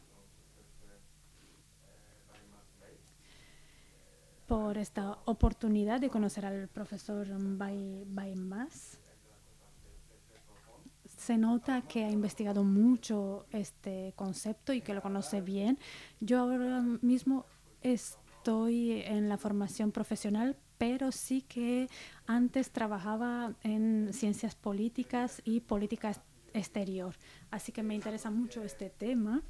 por esta oportunidad de conocer al profesor Mbaye Mas. Se nota que ha investigado mucho este concepto y que lo conoce bien. Yo ahora mismo estoy en la formación profesional, pero sí que antes trabajaba en ciencias políticas y política exterior. Así que me interesa mucho este tema.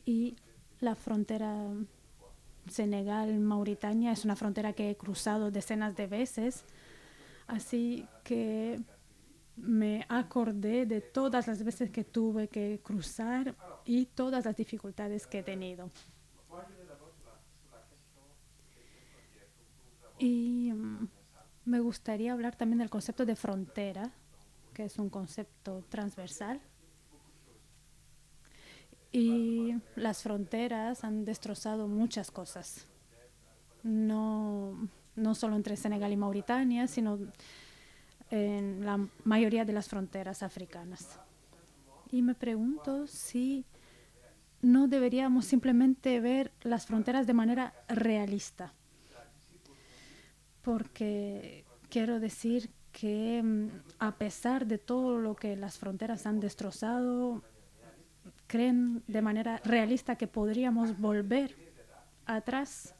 Y la frontera Senegal-Mauritania es una frontera que he cruzado decenas de veces. Así que me acordé de todas las veces que tuve que cruzar y todas las dificultades que he tenido. Y me gustaría hablar también del concepto de frontera, que es un concepto transversal. Y las fronteras han destrozado muchas cosas. No solo entre Senegal y Mauritania, sino en la mayoría de las fronteras africanas. Y me pregunto si no deberíamos simplemente ver las fronteras de manera realista. Porque quiero decir que a pesar de todo lo que las fronteras han destrozado, creen de manera realista que podríamos volver atrás.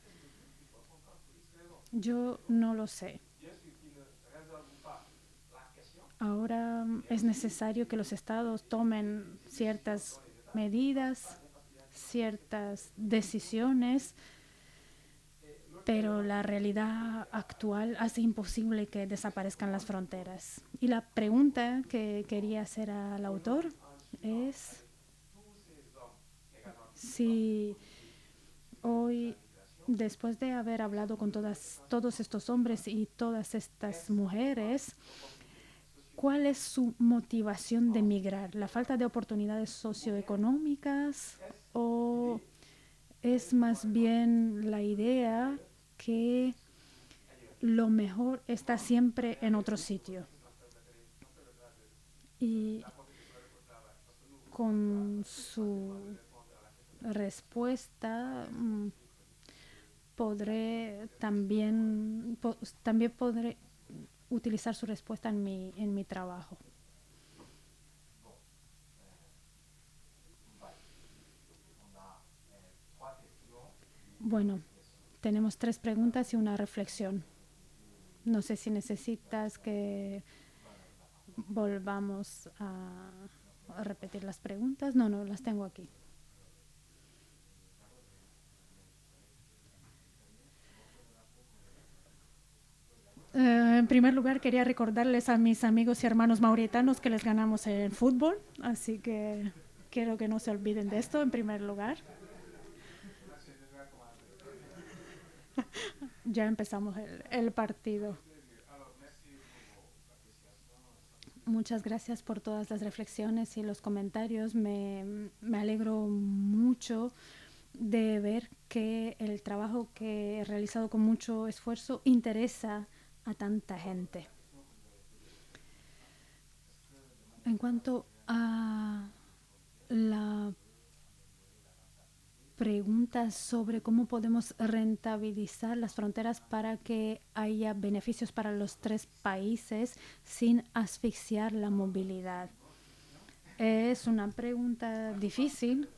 Yo no lo sé. Ahora es necesario que los estados tomen ciertas medidas, ciertas decisiones, pero la realidad actual hace imposible que desaparezcan las fronteras. Y la pregunta que quería hacer al autor es si hoy, después de haber hablado con todos estos hombres y todas estas mujeres, ¿cuál es su motivación de emigrar? ¿La falta de oportunidades socioeconómicas o es más bien la idea que lo mejor está siempre en otro sitio? Y con su respuesta también podré utilizar su respuesta en mi trabajo. Bueno, tenemos 3 preguntas y una reflexión. No sé si necesitas que volvamos a repetir las preguntas. No, las tengo aquí. primer lugar, quería recordarles a mis amigos y hermanos mauritanos que les ganamos en el fútbol, así que quiero que no se olviden de esto en primer lugar. Ya empezamos el partido. Muchas gracias por todas las reflexiones y los comentarios. Me alegro mucho de ver que el trabajo que he realizado con mucho esfuerzo interesa a tanta gente. En cuanto a la pregunta sobre cómo podemos rentabilizar las fronteras para que haya beneficios para los 3 países sin asfixiar la movilidad. Es una pregunta difícil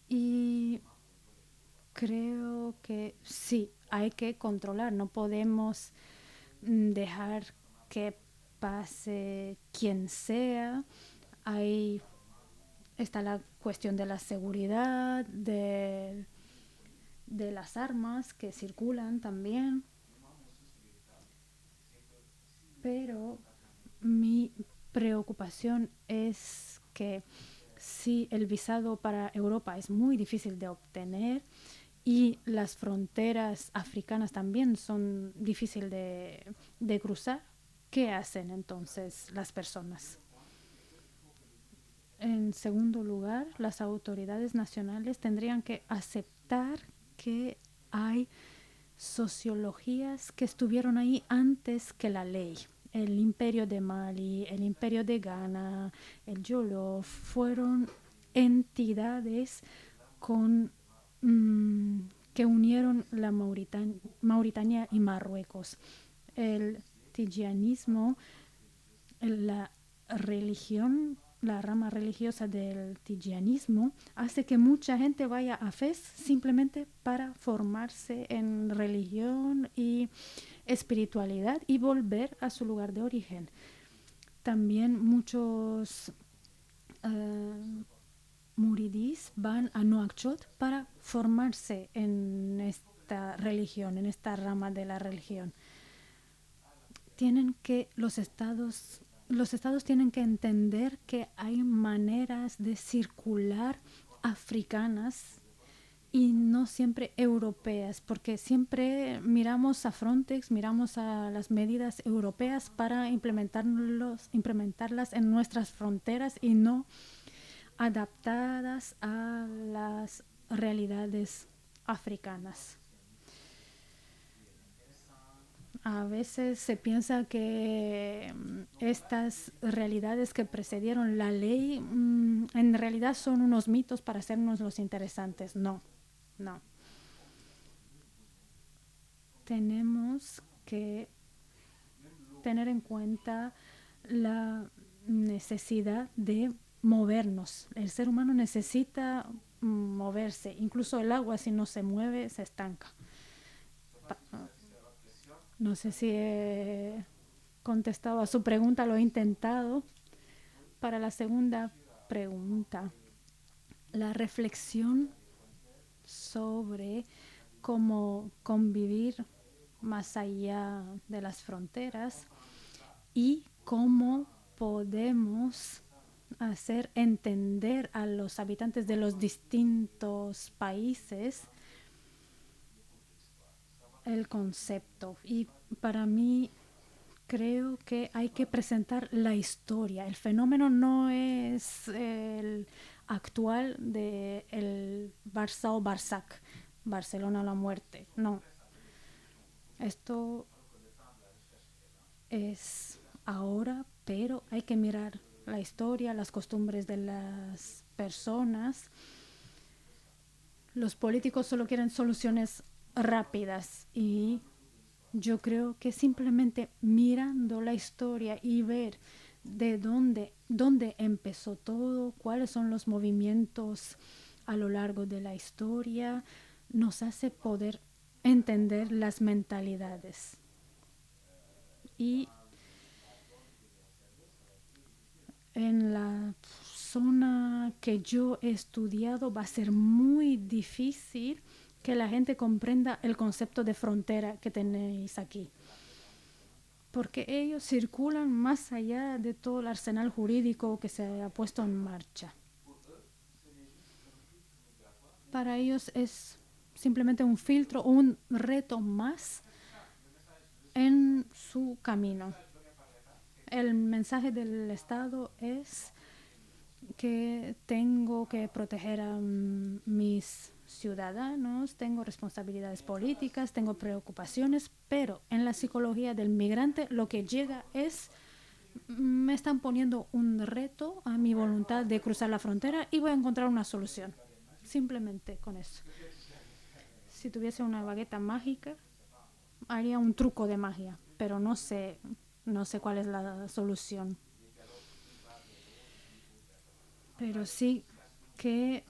y creo que sí, hay que controlar. No podemos dejar que pase quien sea. Ahí está la cuestión de la seguridad, de las armas que circulan también. Pero mi preocupación es que si el visado para Europa es muy difícil de obtener y las fronteras africanas también son difíciles de cruzar, ¿qué hacen entonces las personas? En segundo lugar, las autoridades nacionales tendrían que aceptar que hay sociologías que estuvieron ahí antes que la ley. El imperio de Mali, el imperio de Ghana, el Jolof, fueron entidades que unieron la Mauritania y Marruecos. El tijanismo, la religión, la rama religiosa del tijanismo, hace que mucha gente vaya a Fez simplemente para formarse en religión y espiritualidad y volver a su lugar de origen. También muchos muridís van a Nouakchott para formarse en esta religión, en esta rama de la religión. Los estados tienen que entender que hay maneras de circular africanas y no siempre europeas, porque siempre miramos a Frontex, miramos a las medidas europeas para implementarlas en nuestras fronteras y no adaptadas a las realidades africanas. A veces se piensa que estas realidades que precedieron la ley en realidad son unos mitos para hacernos los interesantes. No. Tenemos que tener en cuenta la necesidad de movernos. El ser humano necesita moverse. Incluso el agua, si no se mueve, se estanca. No sé si he contestado a su pregunta, lo he intentado. Para la segunda pregunta, la reflexión sobre cómo convivir más allá de las fronteras y cómo podemos hacer entender a los habitantes de los distintos países el concepto. Y para mí creo que hay que presentar la historia. El fenómeno no es el actual de el Barça o Barsac, Barcelona o la muerte. No. Esto es ahora, pero hay que mirar la historia, las costumbres de las personas. Los políticos solo quieren soluciones rápidas y yo creo que simplemente mirando la historia y ver de dónde empezó todo, cuáles son los movimientos a lo largo de la historia, nos hace poder entender las mentalidades. Y en la zona que yo he estudiado va a ser muy difícil que la gente comprenda el concepto de frontera que tenéis aquí. Porque ellos circulan más allá de todo el arsenal jurídico que se ha puesto en marcha. Para ellos es simplemente un filtro, un reto más en su camino. El mensaje del Estado es que tengo que proteger a mis ciudadanos, tengo responsabilidades políticas, tengo preocupaciones, pero en la psicología del migrante lo que llega es, me están poniendo un reto a mi voluntad de cruzar la frontera y voy a encontrar una solución. Simplemente con eso. Si tuviese una bagueta mágica, haría un truco de magia, pero no sé cuál es la solución. Pero sí que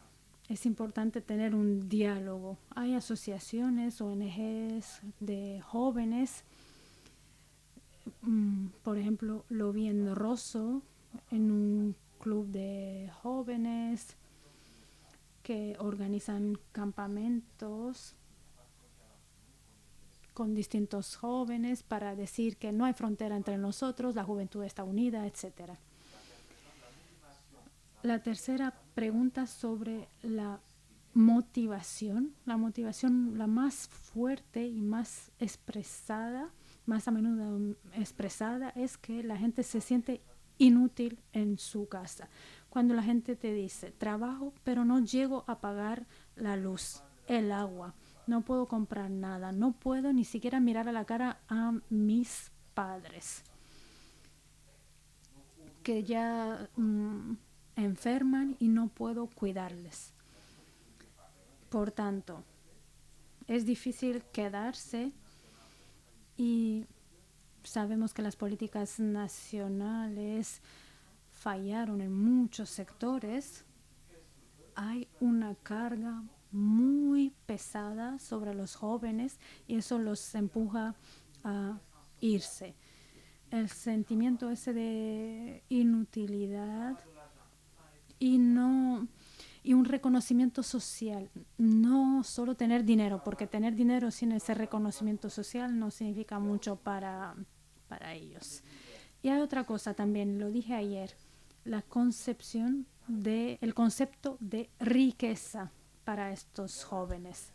es importante tener un diálogo. Hay asociaciones, ONGs de jóvenes. Por ejemplo, lo vi en Rosso, en un club de jóvenes que organizan campamentos con distintos jóvenes para decir que no hay frontera entre nosotros, la juventud está unida, etc. La tercera pregunta sobre la motivación la más fuerte y más expresada, más a menudo expresada, es que la gente se siente inútil en su casa. Cuando la gente te dice, trabajo, pero no llego a pagar la luz, el agua, no puedo comprar nada, no puedo ni siquiera mirar a la cara a mis padres, que ya enferman y no puedo cuidarles. Por tanto, es difícil quedarse y sabemos que las políticas nacionales fallaron en muchos sectores. Hay una carga muy pesada sobre los jóvenes y eso los empuja a irse. El sentimiento ese de inutilidad y un reconocimiento social, no solo tener dinero, porque tener dinero sin ese reconocimiento social no significa mucho para ellos. Y hay otra cosa también, lo dije ayer, el concepto de riqueza para estos jóvenes.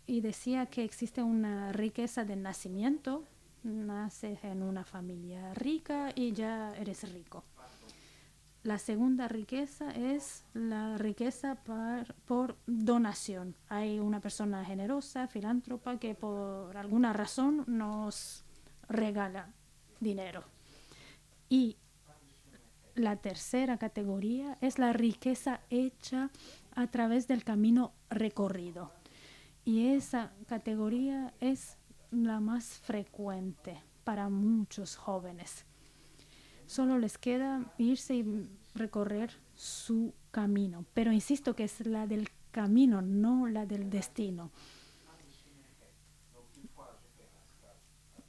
Y decía que existe una riqueza de nacimiento, naces en una familia rica y ya eres rico. La segunda riqueza es la riqueza por donación. Hay una persona generosa, filántropa, que por alguna razón nos regala dinero. Y la tercera categoría es la riqueza hecha a través del camino recorrido. Y esa categoría es la más frecuente para muchos jóvenes. Solo les queda irse y recorrer su camino. Pero insisto que es la del camino, no la del destino.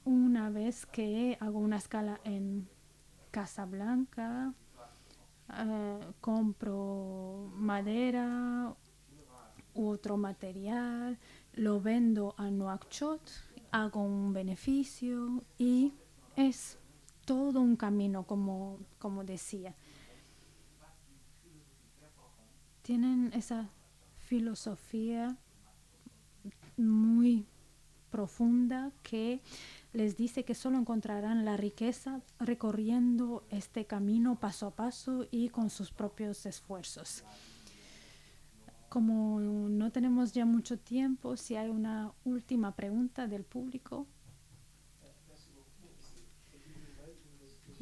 Una vez que hago una escala en Casablanca, compro madera u otro material, lo vendo a Nouakchott, hago un beneficio y es todo un camino, como decía. Tienen esa filosofía muy profunda que les dice que solo encontrarán la riqueza recorriendo este camino paso a paso y con sus propios esfuerzos. Como no tenemos ya mucho tiempo, si hay una última pregunta del público.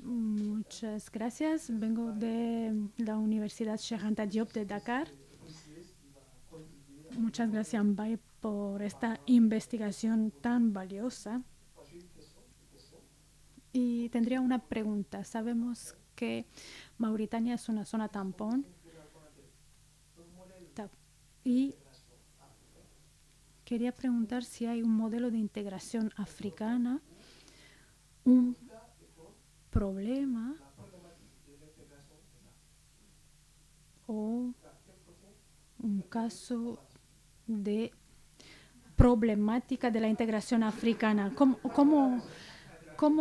Muchas gracias. Vengo de la Universidad Cheikh Anta Diop de Dakar. Muchas gracias, Mbaye, por esta investigación tan valiosa. Y tendría una pregunta. Sabemos que Mauritania es una zona tampón y quería preguntar si hay un modelo de integración africana, un problema o un caso de problemática de la integración africana. ¿Cómo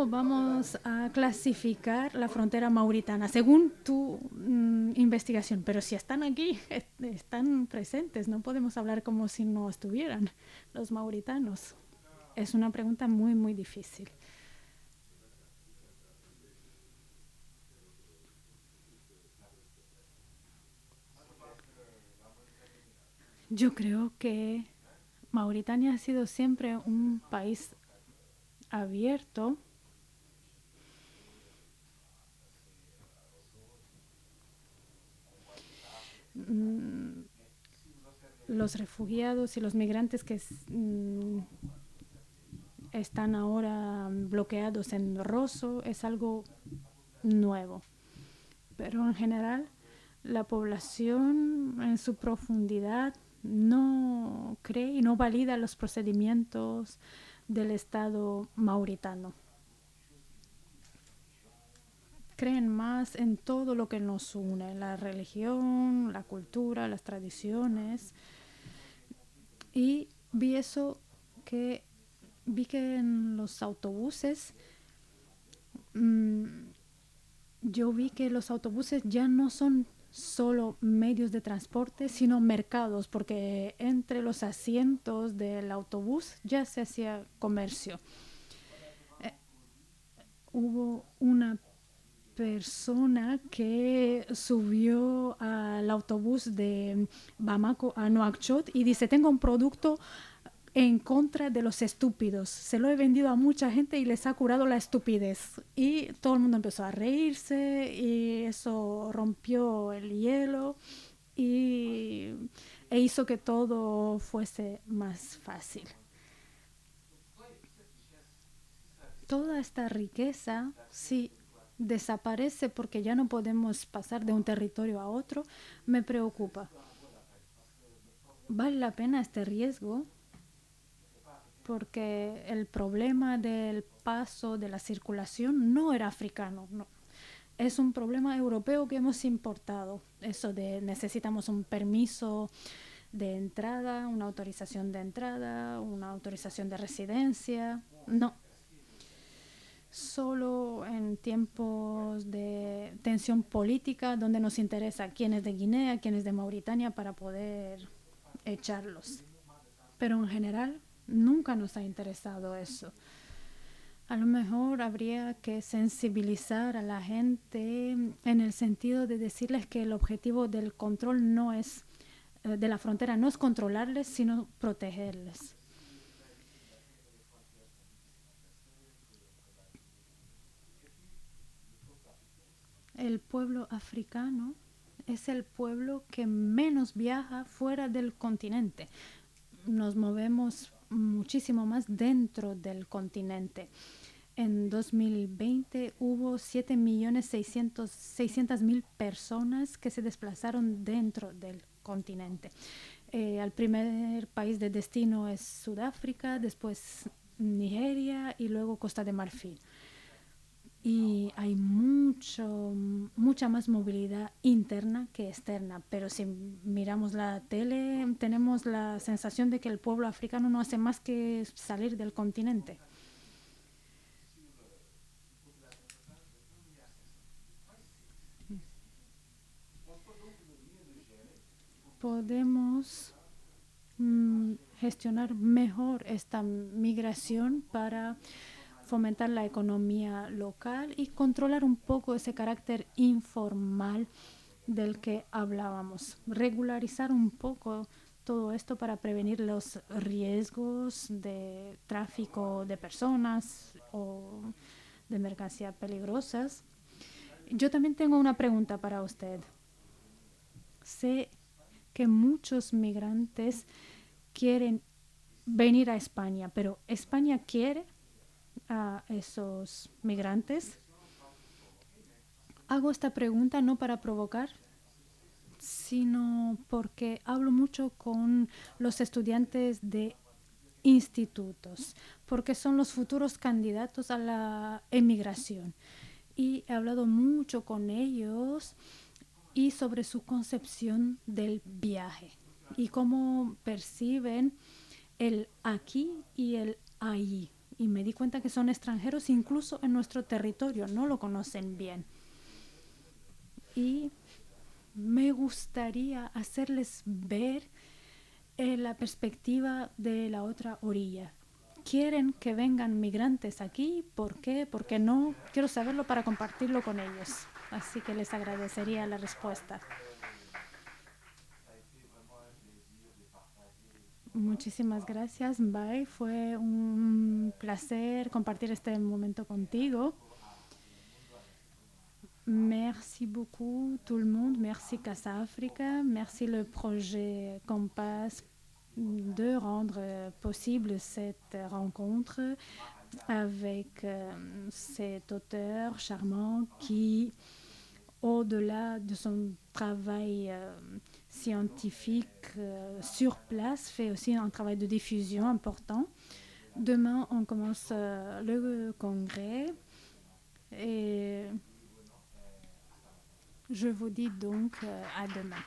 vamos a clasificar la frontera mauritana según tu investigación? Pero si están aquí, están presentes, no podemos hablar como si no estuvieran los mauritanos. Es una pregunta muy, muy difícil. Yo creo que Mauritania ha sido siempre un país abierto los refugiados y los migrantes que están ahora bloqueados en Rosso es algo nuevo. Pero en general, la población en su profundidad no cree y no valida los procedimientos del Estado mauritano. Creen más en todo lo que nos une, la religión, la cultura, las tradiciones. Y vi que en los autobuses, yo vi que los autobuses ya no son solo medios de transporte, sino mercados, porque entre los asientos del autobús ya se hacía comercio. Hubo una persona que subió al autobús de Bamako a Nouakchott y dice: tengo un producto en contra de los estúpidos. Se lo he vendido a mucha gente y les ha curado la estupidez. Y todo el mundo empezó a reírse y eso rompió el hielo e hizo que todo fuese más fácil. Toda esta riqueza, si desaparece porque ya no podemos pasar de un territorio a otro, me preocupa. ¿Vale la pena este riesgo? Porque el problema del paso, de la circulación, no era africano, no. Es un problema europeo que hemos importado. Eso de necesitamos un permiso de entrada, una autorización de entrada, una autorización de residencia. No. Solo en tiempos de tensión política, donde nos interesa quién es de Guinea, quién es de Mauritania, para poder echarlos. Pero en general, nunca nos ha interesado eso. A lo mejor habría que sensibilizar a la gente en el sentido de decirles que el objetivo del control no es, de la frontera no es controlarles, sino protegerles. El pueblo africano es el pueblo que menos viaja fuera del continente. Nos movemos muchísimo más dentro del continente. En 2020 hubo 7.600.000 personas que se desplazaron dentro del continente. El primer país de destino es Sudáfrica, después Nigeria y luego Costa de Marfil. Y hay mucha más movilidad interna que externa, pero si miramos la tele tenemos la sensación de que el pueblo africano no hace más que salir del continente. Podemos gestionar mejor esta migración para fomentar la economía local y controlar un poco ese carácter informal del que hablábamos. Regularizar un poco todo esto para prevenir los riesgos de tráfico de personas o de mercancías peligrosas. Yo también tengo una pregunta para usted. Sé que muchos migrantes quieren venir a España, pero ¿España quiere a esos migrantes? Hago esta pregunta no para provocar, sino porque hablo mucho con los estudiantes de institutos, porque son los futuros candidatos a la emigración. Y he hablado mucho con ellos y sobre su concepción del viaje y cómo perciben el aquí y el ahí. Y me di cuenta que son extranjeros incluso en nuestro territorio, no lo conocen bien. Y me gustaría hacerles ver la perspectiva de la otra orilla. ¿Quieren que vengan migrantes aquí? ¿Por qué? ¿Por qué no? Quiero saberlo para compartirlo con ellos. Así que les agradecería la respuesta. Muchísimas gracias, Bye. Fue un placer compartir este momento contigo. Merci beaucoup tout le monde. Merci Casa Africa. Merci le projet Compass de rendre possible cette rencontre avec cet auteur charmant qui, au-delà de son travail scientifique sur place, fait aussi un travail de diffusion important. Demain, on commence le congrès et je vous dis donc à demain.